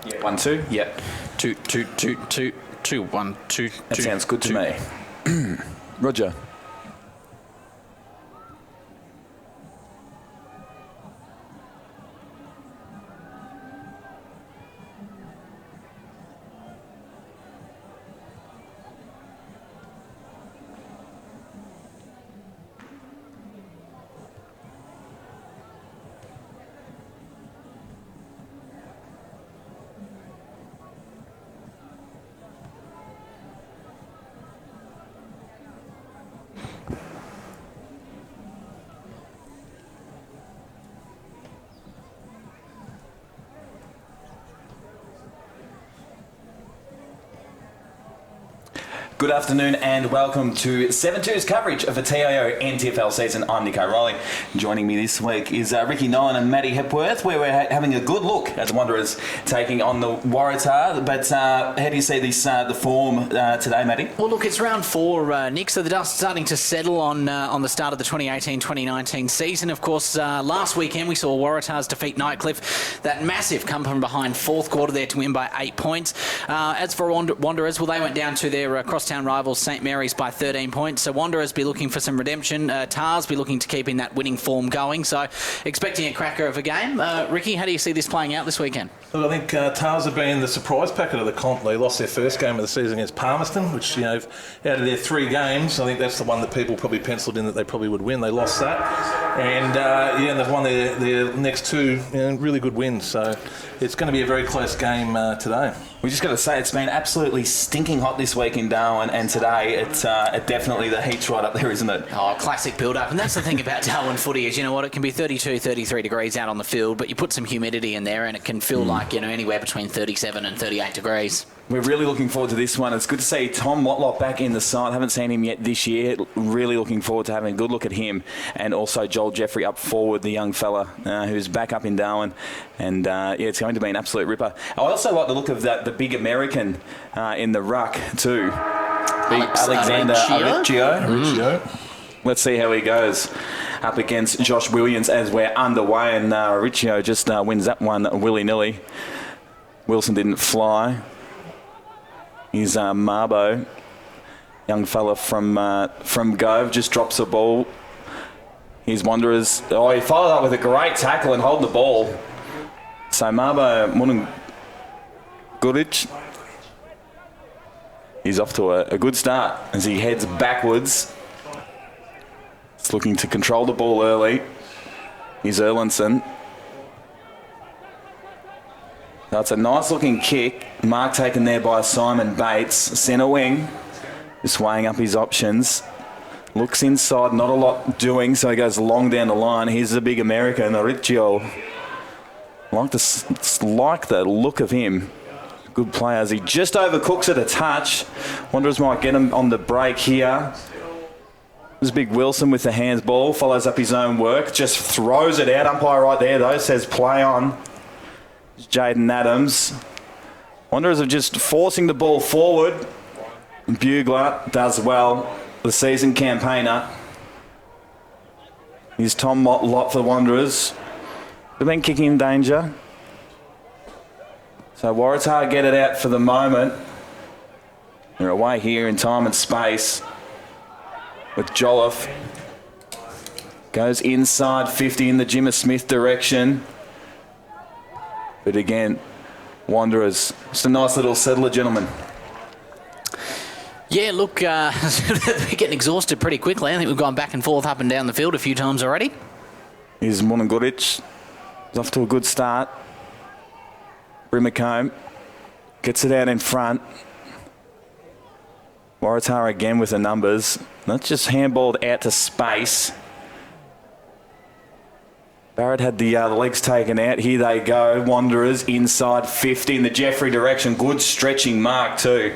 Yeah, 1, 2. Yeah. 2, 2, 2, 2, 2, 1, 2. That sounds good to me. Roger. Good afternoon and welcome to 7-2's coverage of the TIO NTFL season. I'm Nick O'Reilly. Joining me this week is Ricky Nolan and Matty Hepworth, where we're having a good look at the Wanderers taking on the Waratah. But how do you see this the form today, Matty? Well, look, it's round 4, Nick, so the dust's starting to settle on the start of the 2018-2019 season. Of course, last weekend we saw Waratahs defeat Nightcliff. That massive come from behind fourth quarter there to win by 8 points. As for Wanderers, well, they went down to their crosstown rivals St Mary's by 13 points. So Wanderers be looking for some redemption. Tars be looking to keep in that winning form going. So expecting a cracker of a game. Ricky, how do you see this playing out this weekend? Look, I think Tars have been the surprise packet of the comp. They lost their first game of the season against Palmerston, which, out of their 3 games, I think that's the one that people probably penciled in that they probably would win. They lost that. And they've won their next 2 really good wins. So it's going to be a very close game today. We just got to say it's been absolutely stinking hot this week in Darwin, and today it's definitely the heat's right up there, isn't it? Oh, classic build-up. And that's the thing about Darwin footy is, you know what, it can be 32, 33 degrees out on the field, but you put some humidity in there and it can feel like, anywhere between 37 and 38 degrees. We're really looking forward to this one. It's good to see Tom Motlop back in the side. Haven't seen him yet this year. Really looking forward to having a good look at him. And also Joel Jeffrey up forward, the young fella who's back up in Darwin. And it's going to be an absolute ripper. I also like the look of the big American in the ruck too. Alexander Aricchio. Let's see how he goes up against Josh Williams as we're underway. And Aricchio just wins that one willy-nilly. Wilson didn't fly. He's Marbo, young fella from Gove, just drops the ball. He's Wanderers. Oh, he followed up with a great tackle and hold the ball. So Marbo Munanguric, he's off to a good start as he heads backwards. He's looking to control the ball early. He's Erlinson. That's a nice looking kick. Mark taken there by Simon Bates. Centre wing. Just weighing up his options. Looks inside, not a lot doing, so he goes long down the line. Here's the big American, Aricchio. Like the look of him. Good player as he just overcooks it a touch. Wanderers might get him on the break here. There's big Wilson with the hands ball. Follows up his own work. Just throws it out. Umpire right there though says play on. Jaden Adams. Wanderers are just forcing the ball forward. Bugler does well. The season campaigner. Here's Tom Motlop for the Wanderers. They've been kicking in danger. So Waratah get it out for the moment. They're away here in time and space. With Jolliffe. Goes inside 50 in the Jimmer Smith direction. But again, Wanderers, just a nice little settler, gentlemen. Yeah, look, we're getting exhausted pretty quickly. I think we've gone back and forth up and down the field a few times already. Here's Munanguric. He's off to a good start. Brimacombe gets it out in front. Waratah again with the numbers. That's just handballed out to space. Barrett had the legs taken out. Here they go. Wanderers inside 50 in the Jeffrey direction. Good stretching mark too.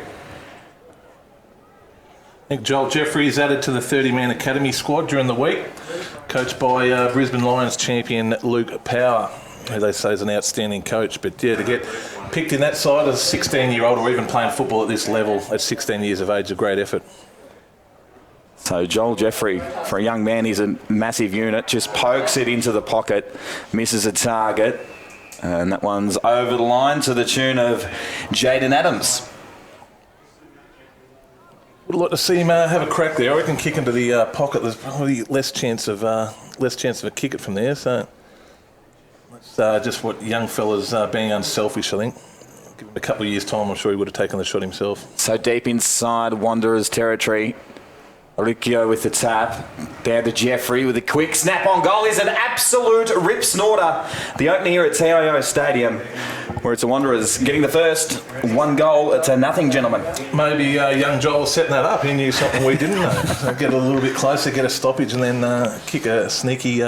I think Joel Jeffrey is added to the 30-man academy squad during the week, coached by Brisbane Lions champion Luke Power, who they say is an outstanding coach. But yeah, to get picked in that side as a 16-year-old or even playing football at this level at 16 years of age, a great effort. So Joel Jeffrey, for a young man, he's a massive unit. Just pokes it into the pocket, misses a target, and that one's over the line to the tune of Jaden Adams. Would like to see him have a crack there. I reckon kick into the pocket. There's probably less chance of a kick it from there. So that's just what young fellas being unselfish, I think. Give him a couple of years' time, I'm sure he would have taken the shot himself. So deep inside Wanderers territory. Aricchio with the tap. Down to Jeffrey with a quick snap on goal. Is an absolute rip snorter. The opener here at TIO Stadium, where it's the Wanderers getting the first one goal to nothing, gentlemen. Maybe young Joel was setting that up. He knew something we didn't know. So get a little bit closer, get a stoppage, and then kick a sneaky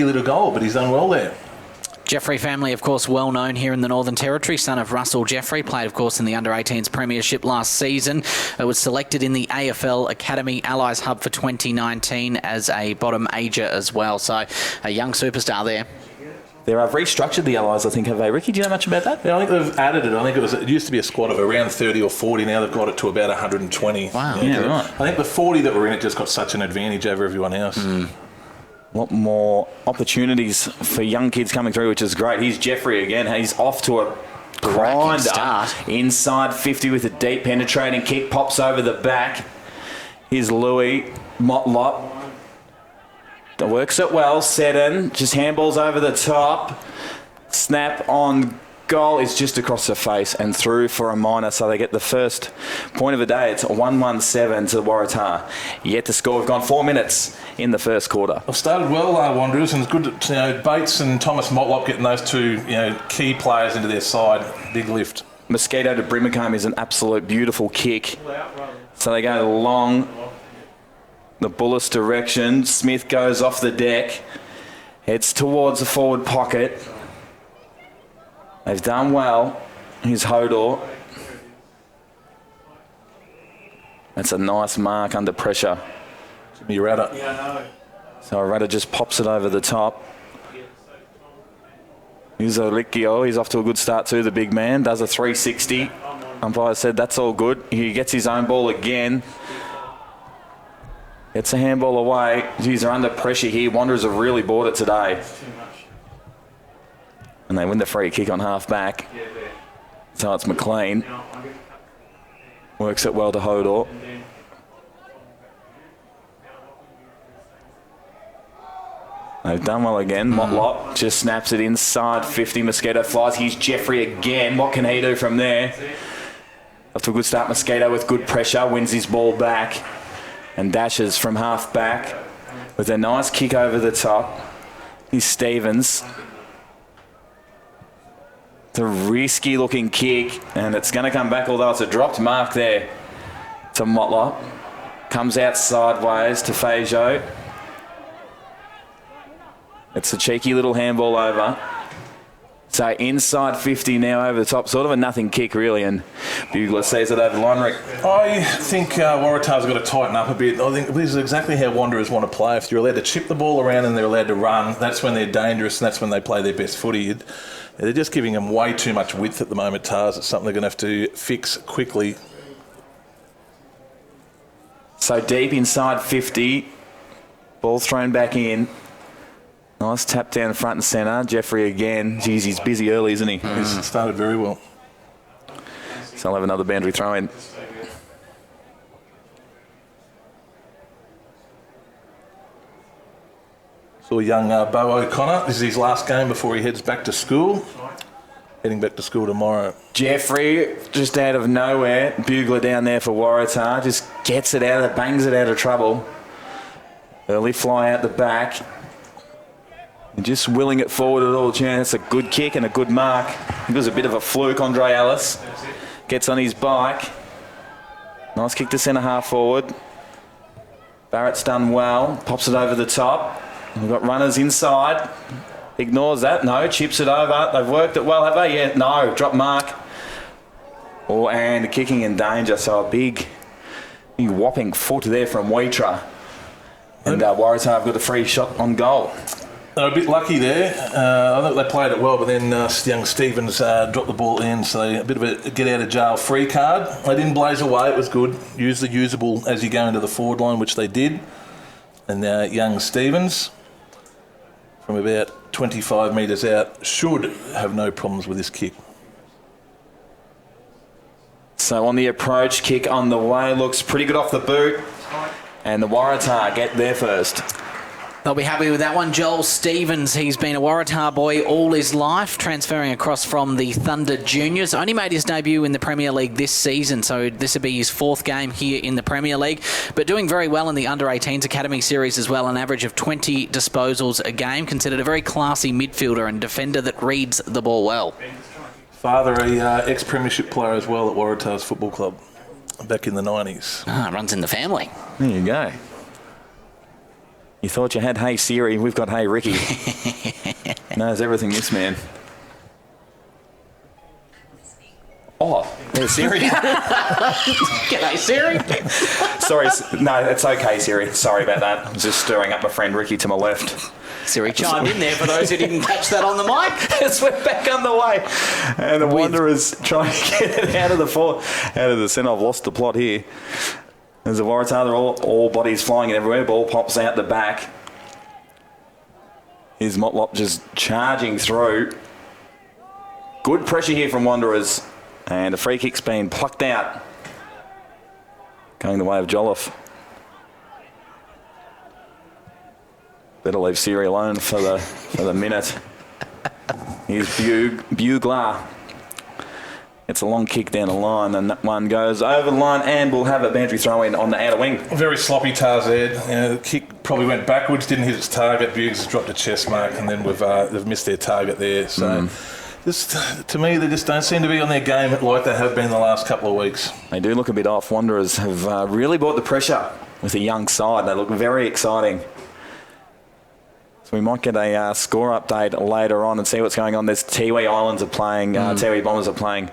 little goal. But he's done well there. Jeffrey family, of course, well known here in the Northern Territory. Son of Russell Jeffrey, played, of course, in the Under-18s Premiership last season. Was selected in the AFL Academy Allies Hub for 2019 as a bottom ager as well. So a young superstar there. They have restructured the Allies, I think, have they? Ricky, do you know much about that? Yeah, I think they've added it. I think it used to be a squad of around 30 or 40. Now they've got it to about 120. Wow. Yeah, right. I think the 40 that were in it just got such an advantage over everyone else. A lot more opportunities for young kids coming through, which is great. Here's Jeffrey again. He's off to a grinder. Start. Inside 50 with a deep penetrating kick. Pops over the back. Here's Louis Motlop. Works it well. Seddon just handballs over the top. Snap on goal is just across the face and through for a minor, so they get the first point of the day. It's 1-1-7 to the Waratah. Yet to score. We've gone 4 minutes in the first quarter. I've started well, Wanderers, and it's good that Bates and Thomas Motlop getting those two key players into their side. Big lift. Mosquito to Brimacombe is an absolute beautiful kick. So they go long the Bullis direction. Smith goes off the deck, heads towards the forward pocket. They've done well. Here's Hodor. That's a nice mark under pressure. Waratah. So Waratah just pops it over the top. Uzolikio, he's off to a good start too, the big man. Does a 360. Umpire said that's all good. He gets his own ball again. Gets a handball away. Geez, they're under pressure here. Wanderers have really bought it today. And they win the free kick on half back. So it's McLean. Works it well to Hodor. They've done well again. Motlop just snaps it inside 50. Mosquito flies. Here's Jeffrey again. What can he do from there? Off to a good start. Mosquito with good pressure. Wins his ball back. And dashes from half back with a nice kick over the top. Here's Stevens. It's a risky looking kick. And it's going to come back, although it's a dropped mark there to Motlop. Comes out sideways to Feijo. It's a cheeky little handball over. So inside 50 now over the top. Sort of a nothing kick, really, and Bugler sees it over the line, Rick. I think Waratah's got to tighten up a bit. I think this is exactly how Wanderers want to play. If you're allowed to chip the ball around and they're allowed to run, that's when they're dangerous and that's when they play their best footy. They're just giving them way too much width at the moment, Tars. It's something they're going to have to fix quickly. So deep inside 50. Ball thrown back in. Nice tap down front and centre. Jeffrey again. Geez, he's busy early, isn't he? He's started very well. So I'll have another boundary throw in. Saw young Bo O'Connor. This is his last game before he heads back to school. Heading back to school tomorrow. Jeffrey, just out of nowhere. Bugler down there for Waratah. Just gets it out of, bangs it out of trouble. Early fly out the back. And just willing it forward at all chance. A good kick and a good mark. It was a bit of a fluke, Andre Ellis. Gets on his bike. Nice kick to centre half forward. Barrett's done well. Pops it over the top. We've got runners inside. Ignores that. No, chips it over. They've worked it well, have they? Yeah, no. Drop mark. Oh, and kicking in danger. So a big whopping foot there from Waratah. And Waratah have got a free shot on goal. They're a bit lucky there. I think they played it well, but then young Stevens dropped the ball in, so a bit of a get-out-of-jail-free card. They didn't blaze away. It was good. Use the usable as you go into the forward line, which they did. And young Stevens, from about 25 metres out, should have no problems with this kick. So on the approach, kick on the way. Looks pretty good off the boot. And the Waratah get there first. They'll be happy with that one. Joel Stevens, he's been a Waratah boy all his life, transferring across from the Thunder Juniors. Only made his debut in the Premier League this season, so this will be his fourth game here in the Premier League. But doing very well in the Under-18s Academy Series as well, an average of 20 disposals a game. Considered a very classy midfielder and defender that reads the ball well. Father, a ex-premiership player as well at Waratahs Football Club back in the 90s. Runs in the family. There you go. You thought you had Hey Siri, we've got Hey Ricky. Knows everything, this man. Oh, there's Siri. G'day, Siri. Sorry, no, it's okay, Siri. Sorry about that. I was just stirring up my friend Ricky to my left. Siri chimed in there for those who didn't catch that on the mic. As we're back on the way. And the Wanderers trying to get it out of the centre. I've lost the plot here. There's a Waratah, they're all bodies flying everywhere. Ball pops out the back. Here's Motlop just charging through. Good pressure here from Wanderers. And a free kick's been plucked out. Going the way of Jolliffe. Better leave Siri alone for the minute. Here's Bugler. It's a long kick down the line, and that one goes over the line, and we'll have a boundary throw in on the outer wing. Very sloppy Tarzed. The kick probably went backwards, didn't hit its target. Buggs has dropped a chest mark, and then they've missed their target there. So, just to me, they just don't seem to be on their game like they have been the last couple of weeks. They do look a bit off. Wanderers have really brought the pressure with a young side. They look very exciting. So we might get a score update later on and see what's going on. There's Tiwi Islands are playing, Tiwi Bombers are playing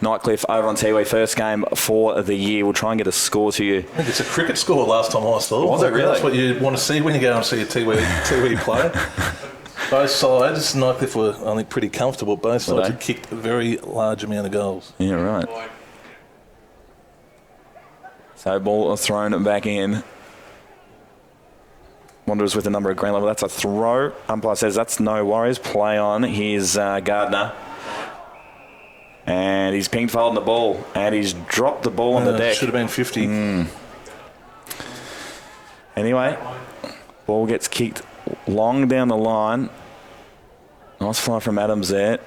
Nightcliff over on Tiwi. First game for the year. We'll try and get a score to you. I think it's a cricket score last time I saw. Was it really? That's what you want to see when you go and see a Tiwi play. Both sides, Nightcliff were, I think, pretty comfortable. Both sides had kicked a very large amount of goals. Yeah, right. So ball thrown back in. Wanderers with a number at ground level. That's a throw. Umpire says that's no worries. Play on. Here's Gardner. And he's pinged folding the ball. And he's dropped the ball on the deck. Should have been 50. Anyway, ball gets kicked long down the line. Nice fly from Adams there.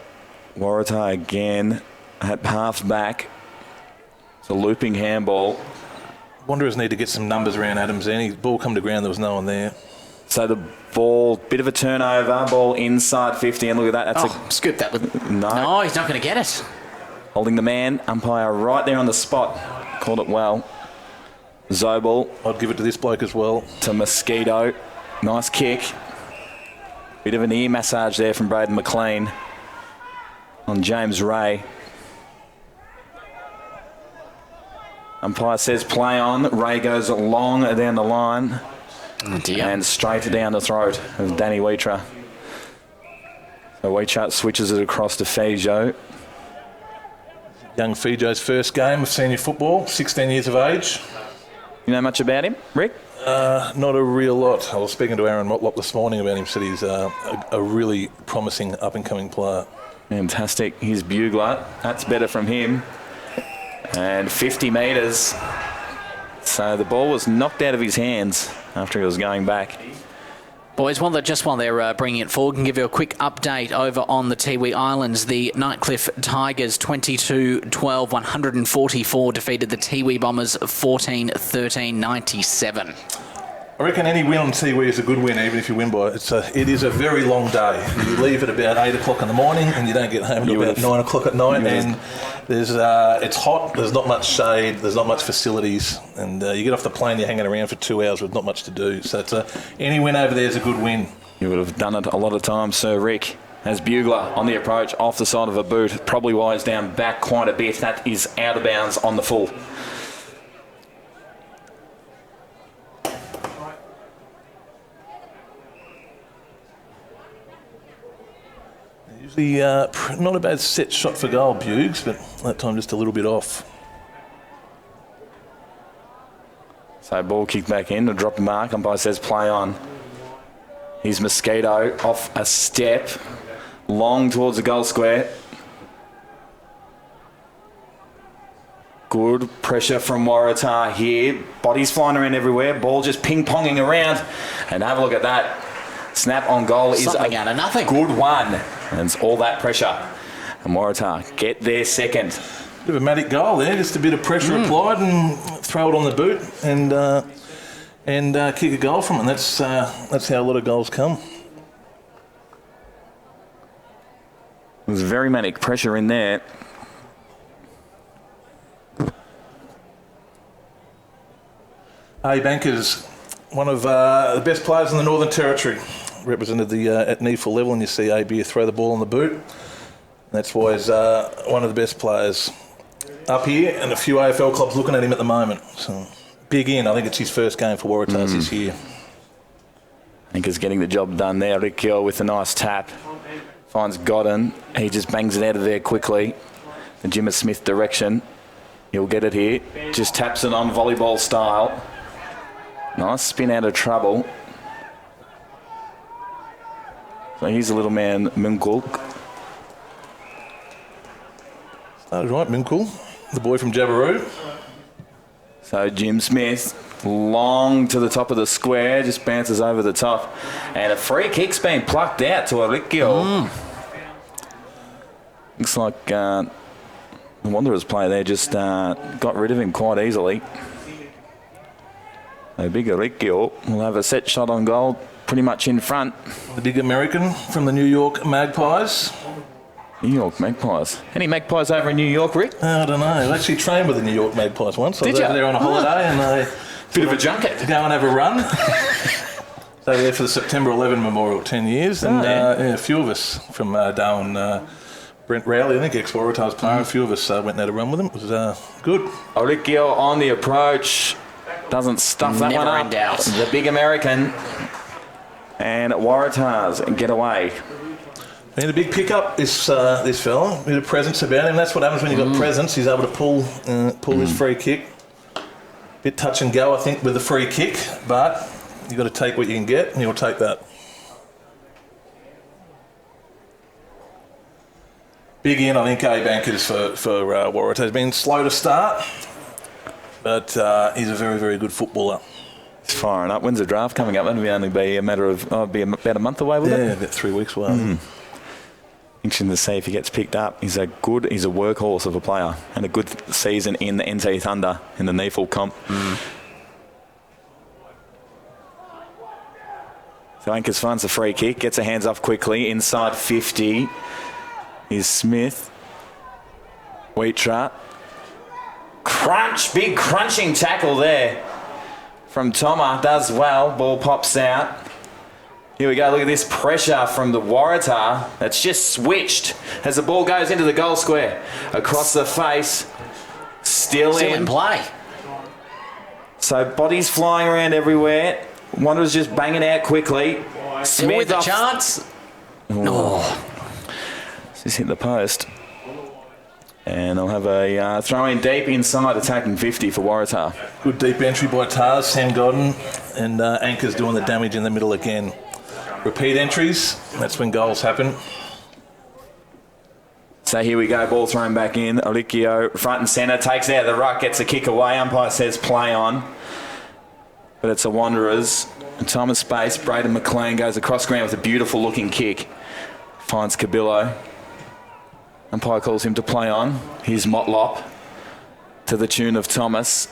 Waratah again at half back. It's a looping handball. Wanderers need to get some numbers around Adams. Any ball come to ground, there was no one there. So the ball, bit of a turnover, ball inside 50, and look at that. That's scoop that with... No, he's not going to get it. Holding the man, umpire right there on the spot. Called it well. Zobel. I'd give it to this bloke as well. To Mosquito. Nice kick. Bit of an ear massage there from Braden McLean on James Ray. Umpire says play on. Ray goes long down the line. Oh dear. And straight down the throat of Danny Wheatra. So Wheatra switches it across to Fijo. Young Fijo's first game of senior football, 16 years of age. You know much about him, Rick? Not a real lot. I was speaking to Aaron Motlop this morning about him. Said he's a really promising up-and-coming player. Fantastic. His bugler. That's better from him. And 50 metres. So the ball was knocked out of his hands after he was going back. Boys, while they're bringing it forward, can give you a quick update over on the Tiwi Islands. The Nightcliff Tigers 22-12, 144 defeated the Tiwi Bombers 14-13, 97. I reckon any win on Tiwi is a good win, even if you win by it. It is a very long day. You leave at about 8 o'clock in the morning and you don't get home until about 9 o'clock at night. And it's hot, there's not much shade, there's not much facilities. And you get off the plane, you're hanging around for 2 hours with not much to do. So any win over there is a good win. You would have done it a lot of times, Sir Rick. As Bugler on the approach, off the side of a boot, probably wires down back quite a bit. That is out of bounds on the full. Usually not a bad set shot for goal, Bugs, but that time just a little bit off. So ball kicked back in, a drop mark. Umpire says play on. Here's Mosquito off a step, long towards the goal square. Good pressure from Waratah here. Bodies flying around everywhere. Ball just ping-ponging around. And have a look at that. Snap on goal is something out of nothing. Good one. And it's all that pressure. And Waratah get their second. Bit of a matic goal there. Just a bit of pressure applied and throw it on the boot and kick a goal from it. That's how a lot of goals come. There's very manic pressure in there. Banker's one of the best players in the Northern Territory. Represented the at NTFL level, and you see AB throw the ball on the boot. That's why he's one of the best players up here, and a few AFL clubs looking at him at the moment. So big in. I think it's his first game for Waratahs this year. I think he's getting the job done there. Rick Gill with a nice tap. Finds Godden. He just bangs it out of there quickly. The Jimmer Smith direction. He'll get it here. Just taps it on volleyball style. Nice spin out of trouble. So here's a little man, Minkul. Started right, Minkul, the boy from Jabiru. So Jim Smith, long to the top of the square, just bounces over the top. And a free kick's been plucked out to a Rick Gill. Looks like the Wanderers player there just got rid of him quite easily. A bigger Rick Gill will have a set shot on goal pretty much in front. The big American from the New York Magpies. New York Magpies. Any Magpies over in New York, Rick? I don't know. I actually trained with the New York Magpies once. I was over there on a holiday and bit of a junket. Go and have a run. So there for the September 11 Memorial, 10 years, and a few of us from Darwin, Brent Rowley, I think ex-Waratahs player, a few of us went and had a run with him. It was good. Orikio on the approach. Doesn't stuff that Never one up. in doubt. The big American. And Waratahs get away. And a big pickup, this fella. A bit of presence about him. That's what happens when you've got presence. He's able to pull his free kick. Bit touch and go, I think, with the free kick, but you've got to take what you can get, and you'll take that. Big in, I think, bankers for Waratah. He's been slow to start, but he's a very, very good footballer. He's firing up. When's the draft coming up? It'll only be a matter of about a month away, will it? Yeah, about 3 weeks away. Interesting to see if he gets picked up. He's a workhorse of a player and a good season in the NT Thunder in the NTFL comp. So Anchors finds a free kick, gets a hands off quickly. Inside 50 is Smith. Waratah. Crunch, big crunching tackle there from Toma. Does well. Ball pops out. Here we go. Look at this pressure from the Waratah. That's just switched as the ball goes into the goal square. Across the face. Still in play. So bodies flying around everywhere. Wanderers just banging out quickly. Smith with the chance. No. Just hit the post. And they'll have a throw in deep inside, attacking 50 for Waratah. Good deep entry by Tars, Sam Godden, and Anchors doing the damage in the middle again. Repeat entries, that's when goals happen. So here we go, ball thrown back in. Orikio, front and centre, takes out the ruck, gets a kick away. Umpire says play on. But it's a Wanderers. In time of space, Braden McLean goes across ground with a beautiful looking kick. Finds Cabillo. Umpire calls him to play on. Here's Motlop to the tune of Thomas.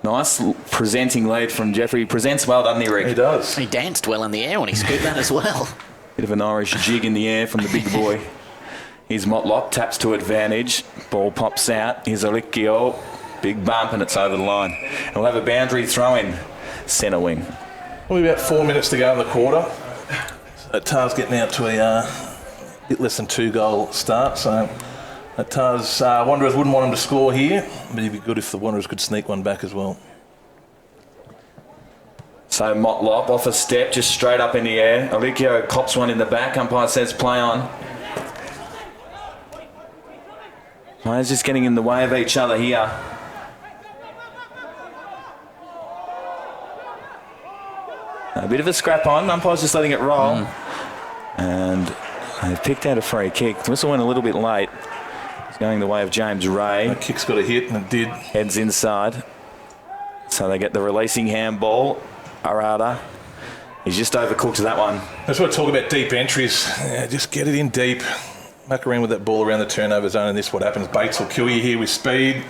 Nice presenting lead from Jeffrey. He presents well, doesn't he, Rick? He does. He danced well in the air when he scooped that as well. Bit of an Irish jig in the air from the big boy. Here's Motlop, taps to advantage. Ball pops out. Here's Orikio. Big bump and it's over the line. And we'll have a boundary throw in. Centre wing. Probably about 4 minutes to go in the quarter. So Tars getting out to a bit less than 2-goal start. So Tars Wanderers wouldn't want him to score here, but it'd be good if the Wanderers could sneak one back as well. So Motlop off a step, just straight up in the air. Orikio cops one in the back. Umpire says play on. Players just getting in the way of each other here. A bit of a scrap on. Umpire's just letting it roll. And they've picked out a free kick. The whistle went a little bit late. It's going the way of James Ray. The kick's got a hit, and it did. Heads inside. So they get the releasing handball. Waratah. He's just overcooked that one. That's what I talk about deep entries. Yeah, just get it in deep. Muck around with that ball around the turnover zone, and this is what happens. Bates will kill you here with speed.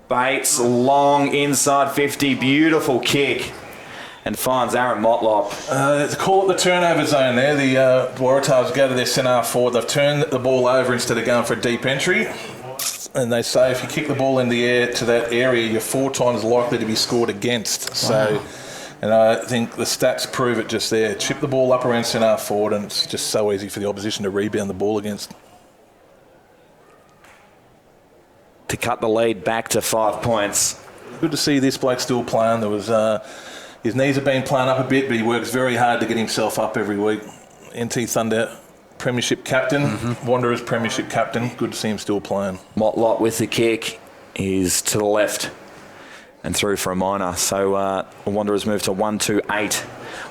Bates, long inside 50. Beautiful kick. And finds Aaron Motlop. Call it the turnover zone there. The Waratahs go to their centre forward. They've turned the ball over instead of going for a deep entry. And they say if you kick the ball in the air to that area, you're 4 times likely to be scored against. Wow. So, and I think the stats prove it just there. Chip the ball up around centre forward, and it's just so easy for the opposition to rebound the ball against. To cut the lead back to 5 points. Good to see this bloke still playing. There was... his knees have been playing up a bit, but he works very hard to get himself up every week. NT Thunder Premiership captain, Wanderers Premiership captain. Good to see him still playing. Motlop with the kick is to the left and through for a minor. So Wanderers move to 1-2-8.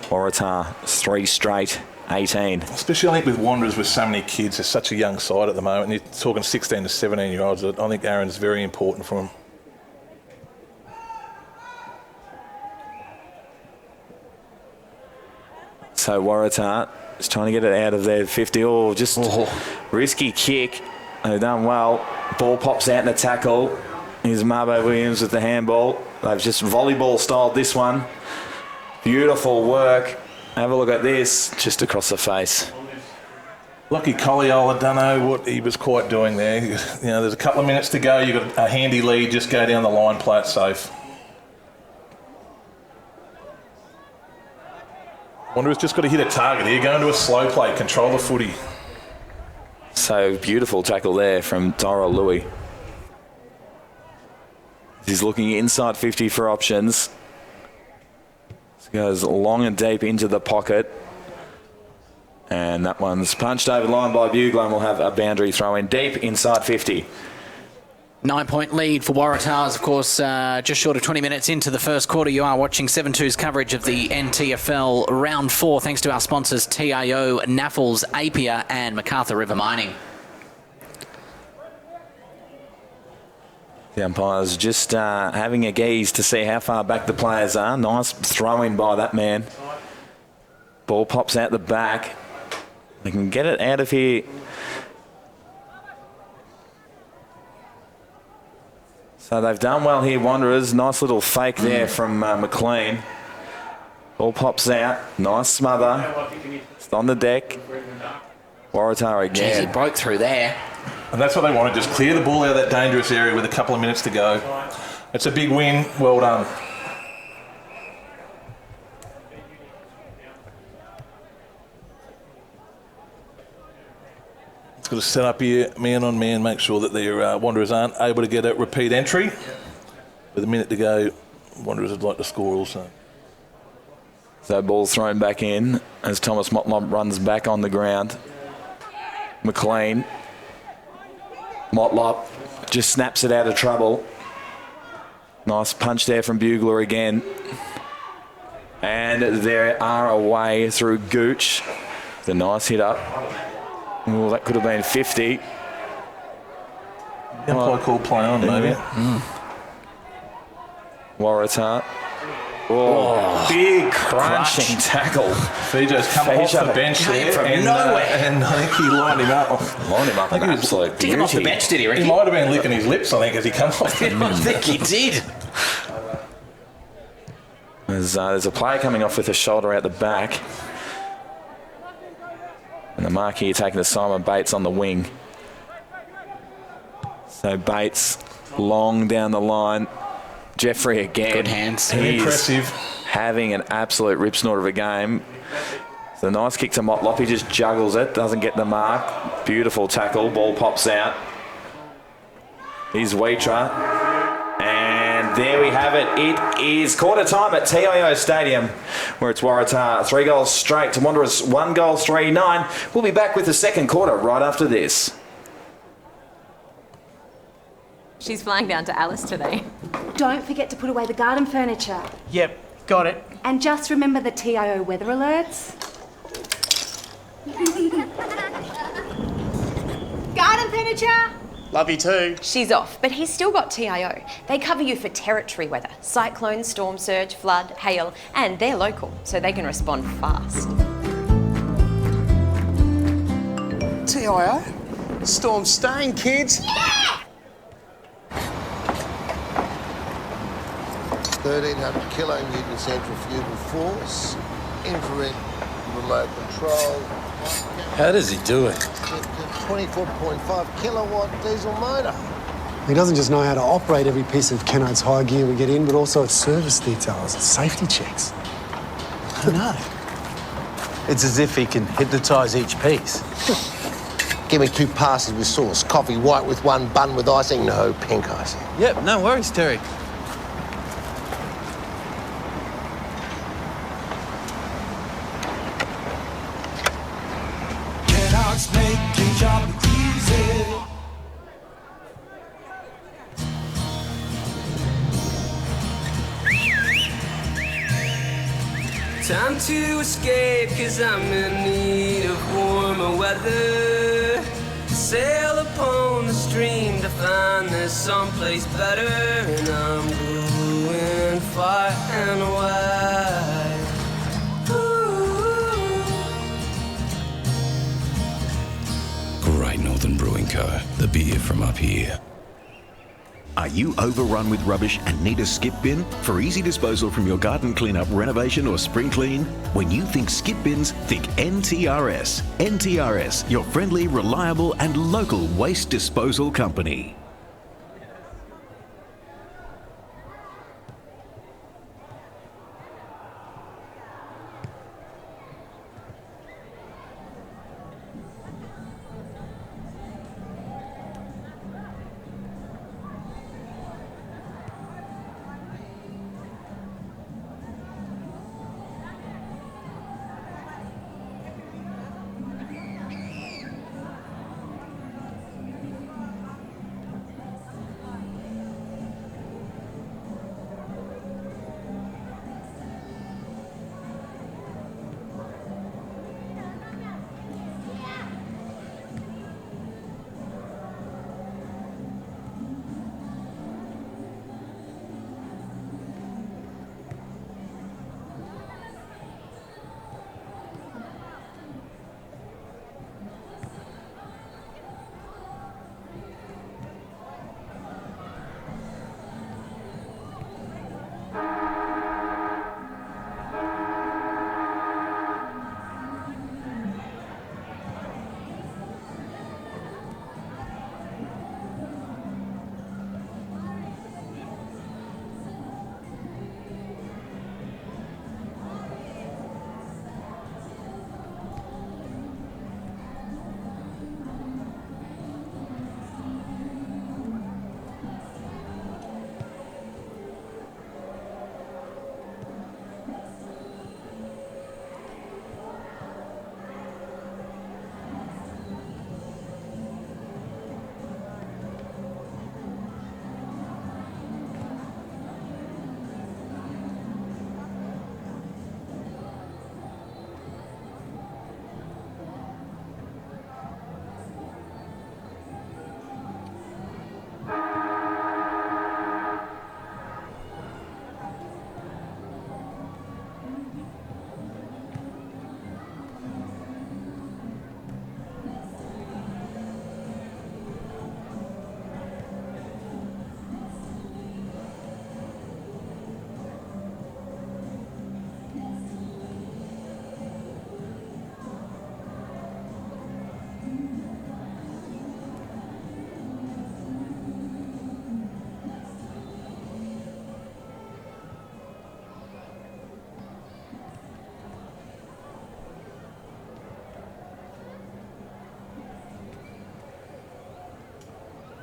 Waratah 3 straight, 18. Especially I think with Wanderers with so many kids, they're such a young side at the moment. You're talking 16 to 17-year-olds. I think Aaron's very important for him. So Waratah is trying to get it out of their 50. Oh, just risky kick. They've done well. Ball pops out in a tackle. Here's Marbo Williams with the handball. They've just volleyball styled this one. Beautiful work. Have a look at this. Just across the face. Lucky Colliole, I don't know what he was quite doing there. You know, there's a couple of minutes to go. You've got a handy lead. Just go down the line, play it safe. Wanderers just got to hit a target here, go into a slow play, control the footy. So beautiful tackle there from Tyrell Louis. He's looking inside 50 for options. Goes long and deep into the pocket. And that one's punched over the line by Bugler and will have a boundary throw in deep inside 50. 9-point lead for Waratahs, of course, just short of 20 minutes into the first quarter. You are watching 7-2's coverage of the NTFL Round 4, thanks to our sponsors TIO, Naffles, Apia and MacArthur River Mining. The umpires just having a gaze to see how far back the players are. Nice throw-in by that man. Ball pops out the back. They can get it out of here. So they've done well here, Wanderers. Nice little fake there from McLean. Ball pops out. Nice smother. It's on the deck. Waratah again. Jeez, he broke through there. And that's what they want to just clear the ball out of that dangerous area with a couple of minutes to go. It's a big win. Well done. It's got to set up here, man on man, make sure that their Wanderers aren't able to get a repeat entry. With a minute to go, Wanderers would like to score also. So ball's thrown back in as Thomas Motlop runs back on the ground. McLean. Motlop just snaps it out of trouble. Nice punch there from Bugler again. And they are away through Gooch. The nice hit up. Well, that could have been 50. Umpire call play on, maybe. Waratah. Oh, big crunching tackle. Fijo's come off the bench there. From nowhere. And I think he lined him up. Lined him up an absolute Did he come off the beauty. bench, did he, Ricky? He might have been licking his lips, I think, as he come off the bench. I think he did. There's a player coming off with a shoulder out the back. And the mark here taking to Simon Bates on the wing. So Bates long down the line. Jeffrey again. Good hands. He's Impressive. having an absolute rip snort of a game. So a nice kick to Motlop. He just juggles it. Doesn't get the mark. Beautiful tackle. Ball pops out. Here's Waitara. And there we have it. It is quarter time at TIO Stadium, where it's Waratah 3 goals straight to Wanderers 1 goal 3-9. We'll be back with the second quarter right after this. She's flying down to Alice today. Don't forget to put away the garden furniture. Yep, got it. And just remember the TIO weather alerts. Garden furniture! Love you too. She's off, but he's still got TIO. They cover you for territory weather, cyclone, storm surge, flood, hail, and they're local, so they can respond fast. TIO? Storm's staying, kids. 1,300 kilonewton centrifugal force, infrared remote control, How does he do it? 24.5 kilowatt diesel motor. He doesn't just know how to operate every piece of Kennard's high gear we get in, but also its service details, its safety checks. I don't know. It's as if he can hypnotise each piece. Give me 2 passes with sauce, coffee white with 1 bun with icing, no pink icing. Yep, no worries, Terry. Time to escape, cause I'm in need of warmer weather. Sail upon the stream to find there's someplace better. And I'm going far and wide. Great Northern Brewing Co., the beer from up here. Are you overrun with rubbish and need a skip bin? For easy disposal from your garden cleanup, renovation or spring clean? When you think skip bins, think NTRS. NTRS, your friendly, reliable and local waste disposal company.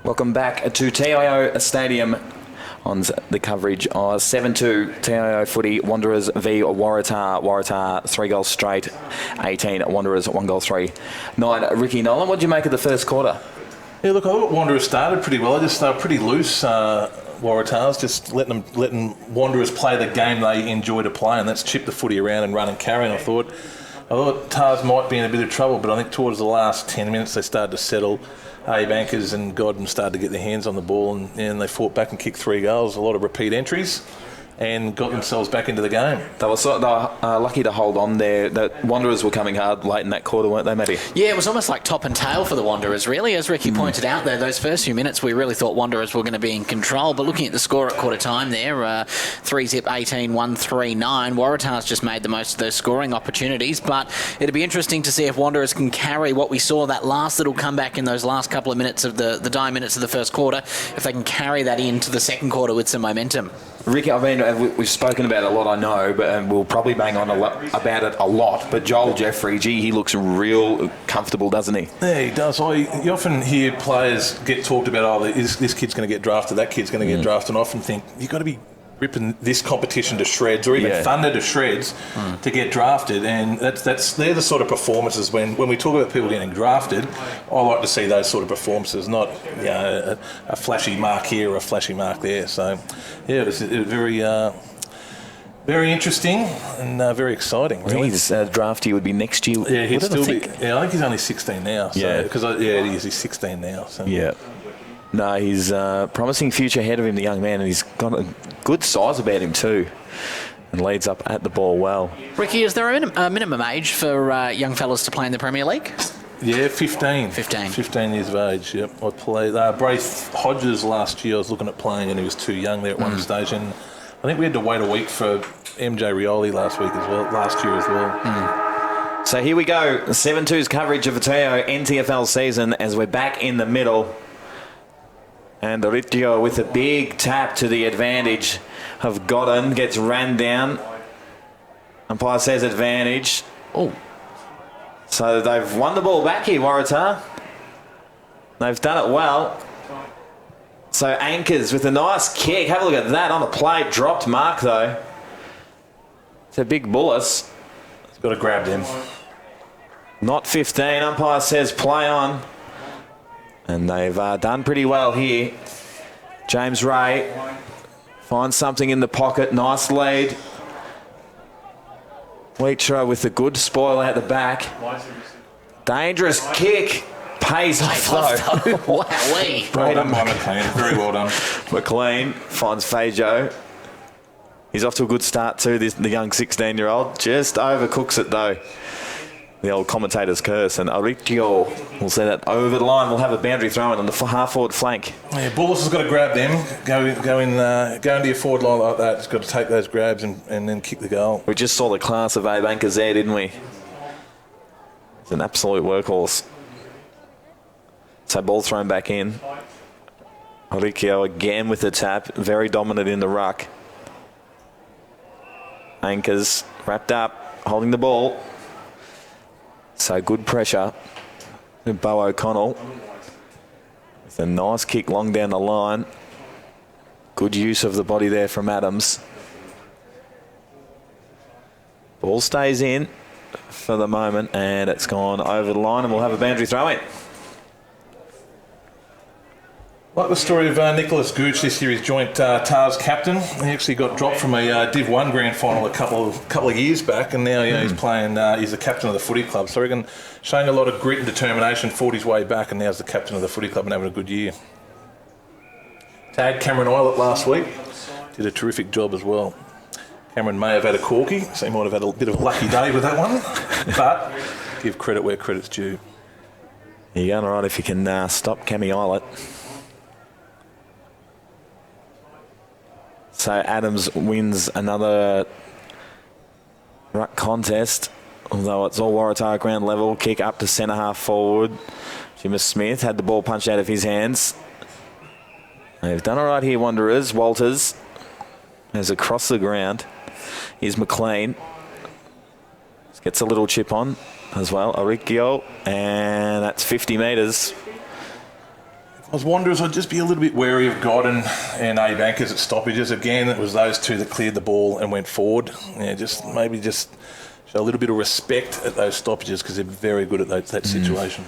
Welcome back to TIO Stadium on the coverage of 7-2 TIO footy. Wanderers v Waratah. Waratah 3 goals straight, 18. Wanderers 1 goal 3. 9. Ricky Nolan, what did you make of the first quarter? Yeah, look, I thought Wanderers started pretty well. They started pretty loose, Waratahs, just letting Wanderers play the game they enjoy to play, and that's chip the footy around and run and carry. And I thought Tars might be in a bit of trouble, but I think towards the last 10 minutes they started to settle. Abe Ankers and Godden started to get their hands on the ball, and they fought back and kicked 3 goals, a lot of repeat entries, and got themselves back into the game. They were lucky to hold on there. The Wanderers were coming hard late in that quarter, weren't they, Matty? Yeah, it was almost like top and tail for the Wanderers, really. As Ricky pointed out there, those first few minutes we really thought Wanderers were going to be in control, but looking at the score at quarter time there, 3-zip 18, 1-3-9, Waratahs just made the most of those scoring opportunities, but it'd be interesting to see if Wanderers can carry what we saw, that last little comeback in those last couple of minutes of the dying minutes of the first quarter, if they can carry that into the second quarter with some momentum. Ricky, I mean, we've spoken about it a lot, I know, but we'll probably bang on about it a lot. But Joel Jeffrey, gee, he looks real comfortable, doesn't he? Yeah, he does. You often hear players get talked about, this kid's going to get drafted, that kid's going to get drafted, and I often think, you've got to be ripping this competition to shreds, or even thunder to shreds, to get drafted. And they're the sort of performances when we talk about people getting drafted, I like to see those sort of performances, not a flashy mark here or a flashy mark there. So yeah, it was very very interesting and very exciting. Really. His draft year would be next year. Yeah, he'd still be. Yeah, I think he's only 16 now. So, yeah, because he's 16 now. So. Yeah. No, he's a promising future ahead of him, the young man, and he's got a good size about him too, and leads up at the ball well. Ricky, is there a minimum age for young fellas to play in the Premier League? Yeah, 15. 15. 15 years of age, yep. I played Braith Hodges last year. I was looking at playing and he was too young there at one stage, and I think we had to wait a week for MJ Rioli last year as well. So here we go, 7-2's coverage of the TIO NTFL season as we're back in the middle. And Oritio with a big tap to the advantage of Godden, gets ran down. Umpire says advantage. Oh. So they've won the ball back here, Waratah. They've done it well. So Ankers with a nice kick. Have a look at that on the plate. Dropped mark though. It's a big bullis. He's got to grab them. Not 15. Umpire says play on. And they've done pretty well here. James Ray finds something in the pocket. Nice lead. Weetra with a good spoil out the back. Dangerous kick. Pays off though. Wowee. Well done by McLean. Very well done. McLean finds Fajo. He's off to a good start too, the young 16-year-old. Just overcooks it though. The old commentator's curse, and Oritio will set it over the line. We'll have a boundary throw in on the half-forward flank. Yeah, Bullis has got to grab them, go into your forward line like that. He's got to take those grabs and then kick the goal. We just saw the class of Abe Ankers there, didn't we? It's an absolute workhorse. So ball thrown back in. Oritio again with the tap, very dominant in the ruck. Ankers wrapped up, holding the ball. So good pressure. Bo O'Connell with a nice kick long down the line. Good use of the body there from Adams. Ball stays in for the moment, and it's gone over the line, and we'll have a boundary throw in. Like the story of Nicholas Gooch this year, he's joint Tars captain. He actually got dropped from a Div 1 grand final a couple of years back, and now he's playing. He's the captain of the footy club. So I reckon showing a lot of grit and determination, fought his way back, and now he's the captain of the footy club and having a good year. Tagged Cameron Eilert last week. Did a terrific job as well. Cameron may have had a corky, so he might have had a bit of a lucky day with that one. But give credit where credit's due. You're going all right if you can stop Cammy Eilert. So Adams wins another ruck contest, although it's all Waratah ground level. Kick up to centre half forward. Jimmy Smith had the ball punched out of his hands. They've done all right here, Wanderers. Walters is across the ground. Here's McLean. Gets a little chip on as well. Oritio, and that's 50 metres. If As Wanderers, I'd just be a little bit wary of God and Abe Anchors at stoppages. Again, it was those two that cleared the ball and went forward. Yeah, maybe show a little bit of respect at those stoppages because they're very good at that situation.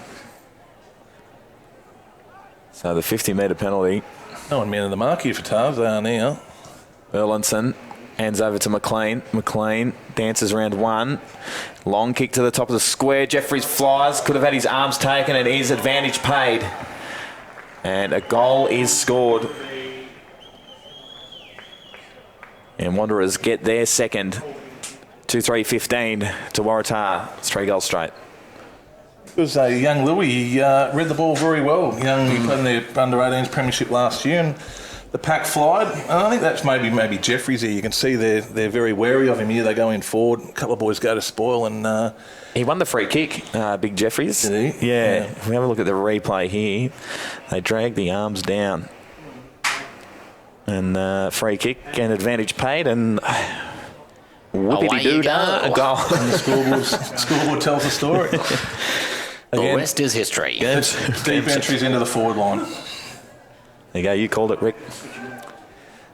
So the 50-metre penalty. No one man in the mark here for Tars. They are now. Erlinson hands over to McLean. McLean dances round one. Long kick to the top of the square. Jeffries flies. Could have had his arms taken. It is advantage paid. And a goal is scored. And Wanderers get their second. 2-3-15 to Waratah. It's 3 goals straight. It was a young Louis. He read the ball very well. He played in the under-18s premiership last year, and the pack flied. And I think that's maybe Jeffries here. You can see they're very wary of him here. They go in forward. A couple of boys go to spoil, and he won the free kick, Big Jeffries. Did he? Yeah. If we have a look at the replay here, they drag the arms down. And free kick and advantage paid, and whoopity-doo-dah, a goal. And the scoreboard tells the story. The rest is history. Deep entries into the forward line. There you go, you called it, Rick.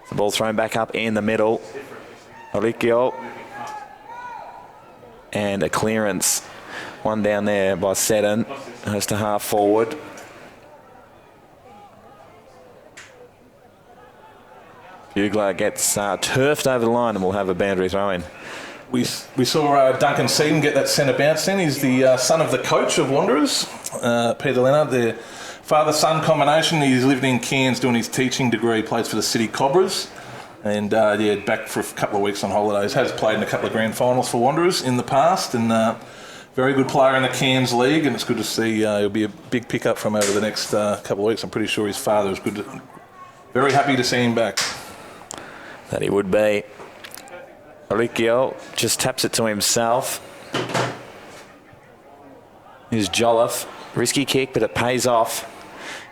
The ball thrown back up in the middle. Olikio. And a clearance. One down there by Seddon. Goes to half forward. Bugler gets turfed over the line and we'll have a boundary throw in. We saw Duncan Seaton get that centre bounce in. He's the son of the coach of Wanderers, Peter Leonard. Their father-son combination. He's lived in Cairns doing his teaching degree. Plays for the City Cobras. And back for a couple of weeks on holidays. Has played in a couple of grand finals for Wanderers in the past. And very good player in the Cairns League. And it's good to see he'll be a big pickup from over the next couple of weeks. I'm pretty sure his father is good. Very happy to see him back. That he would be. Olikio just taps it to himself. Here's Jolliffe. Risky kick, but it pays off.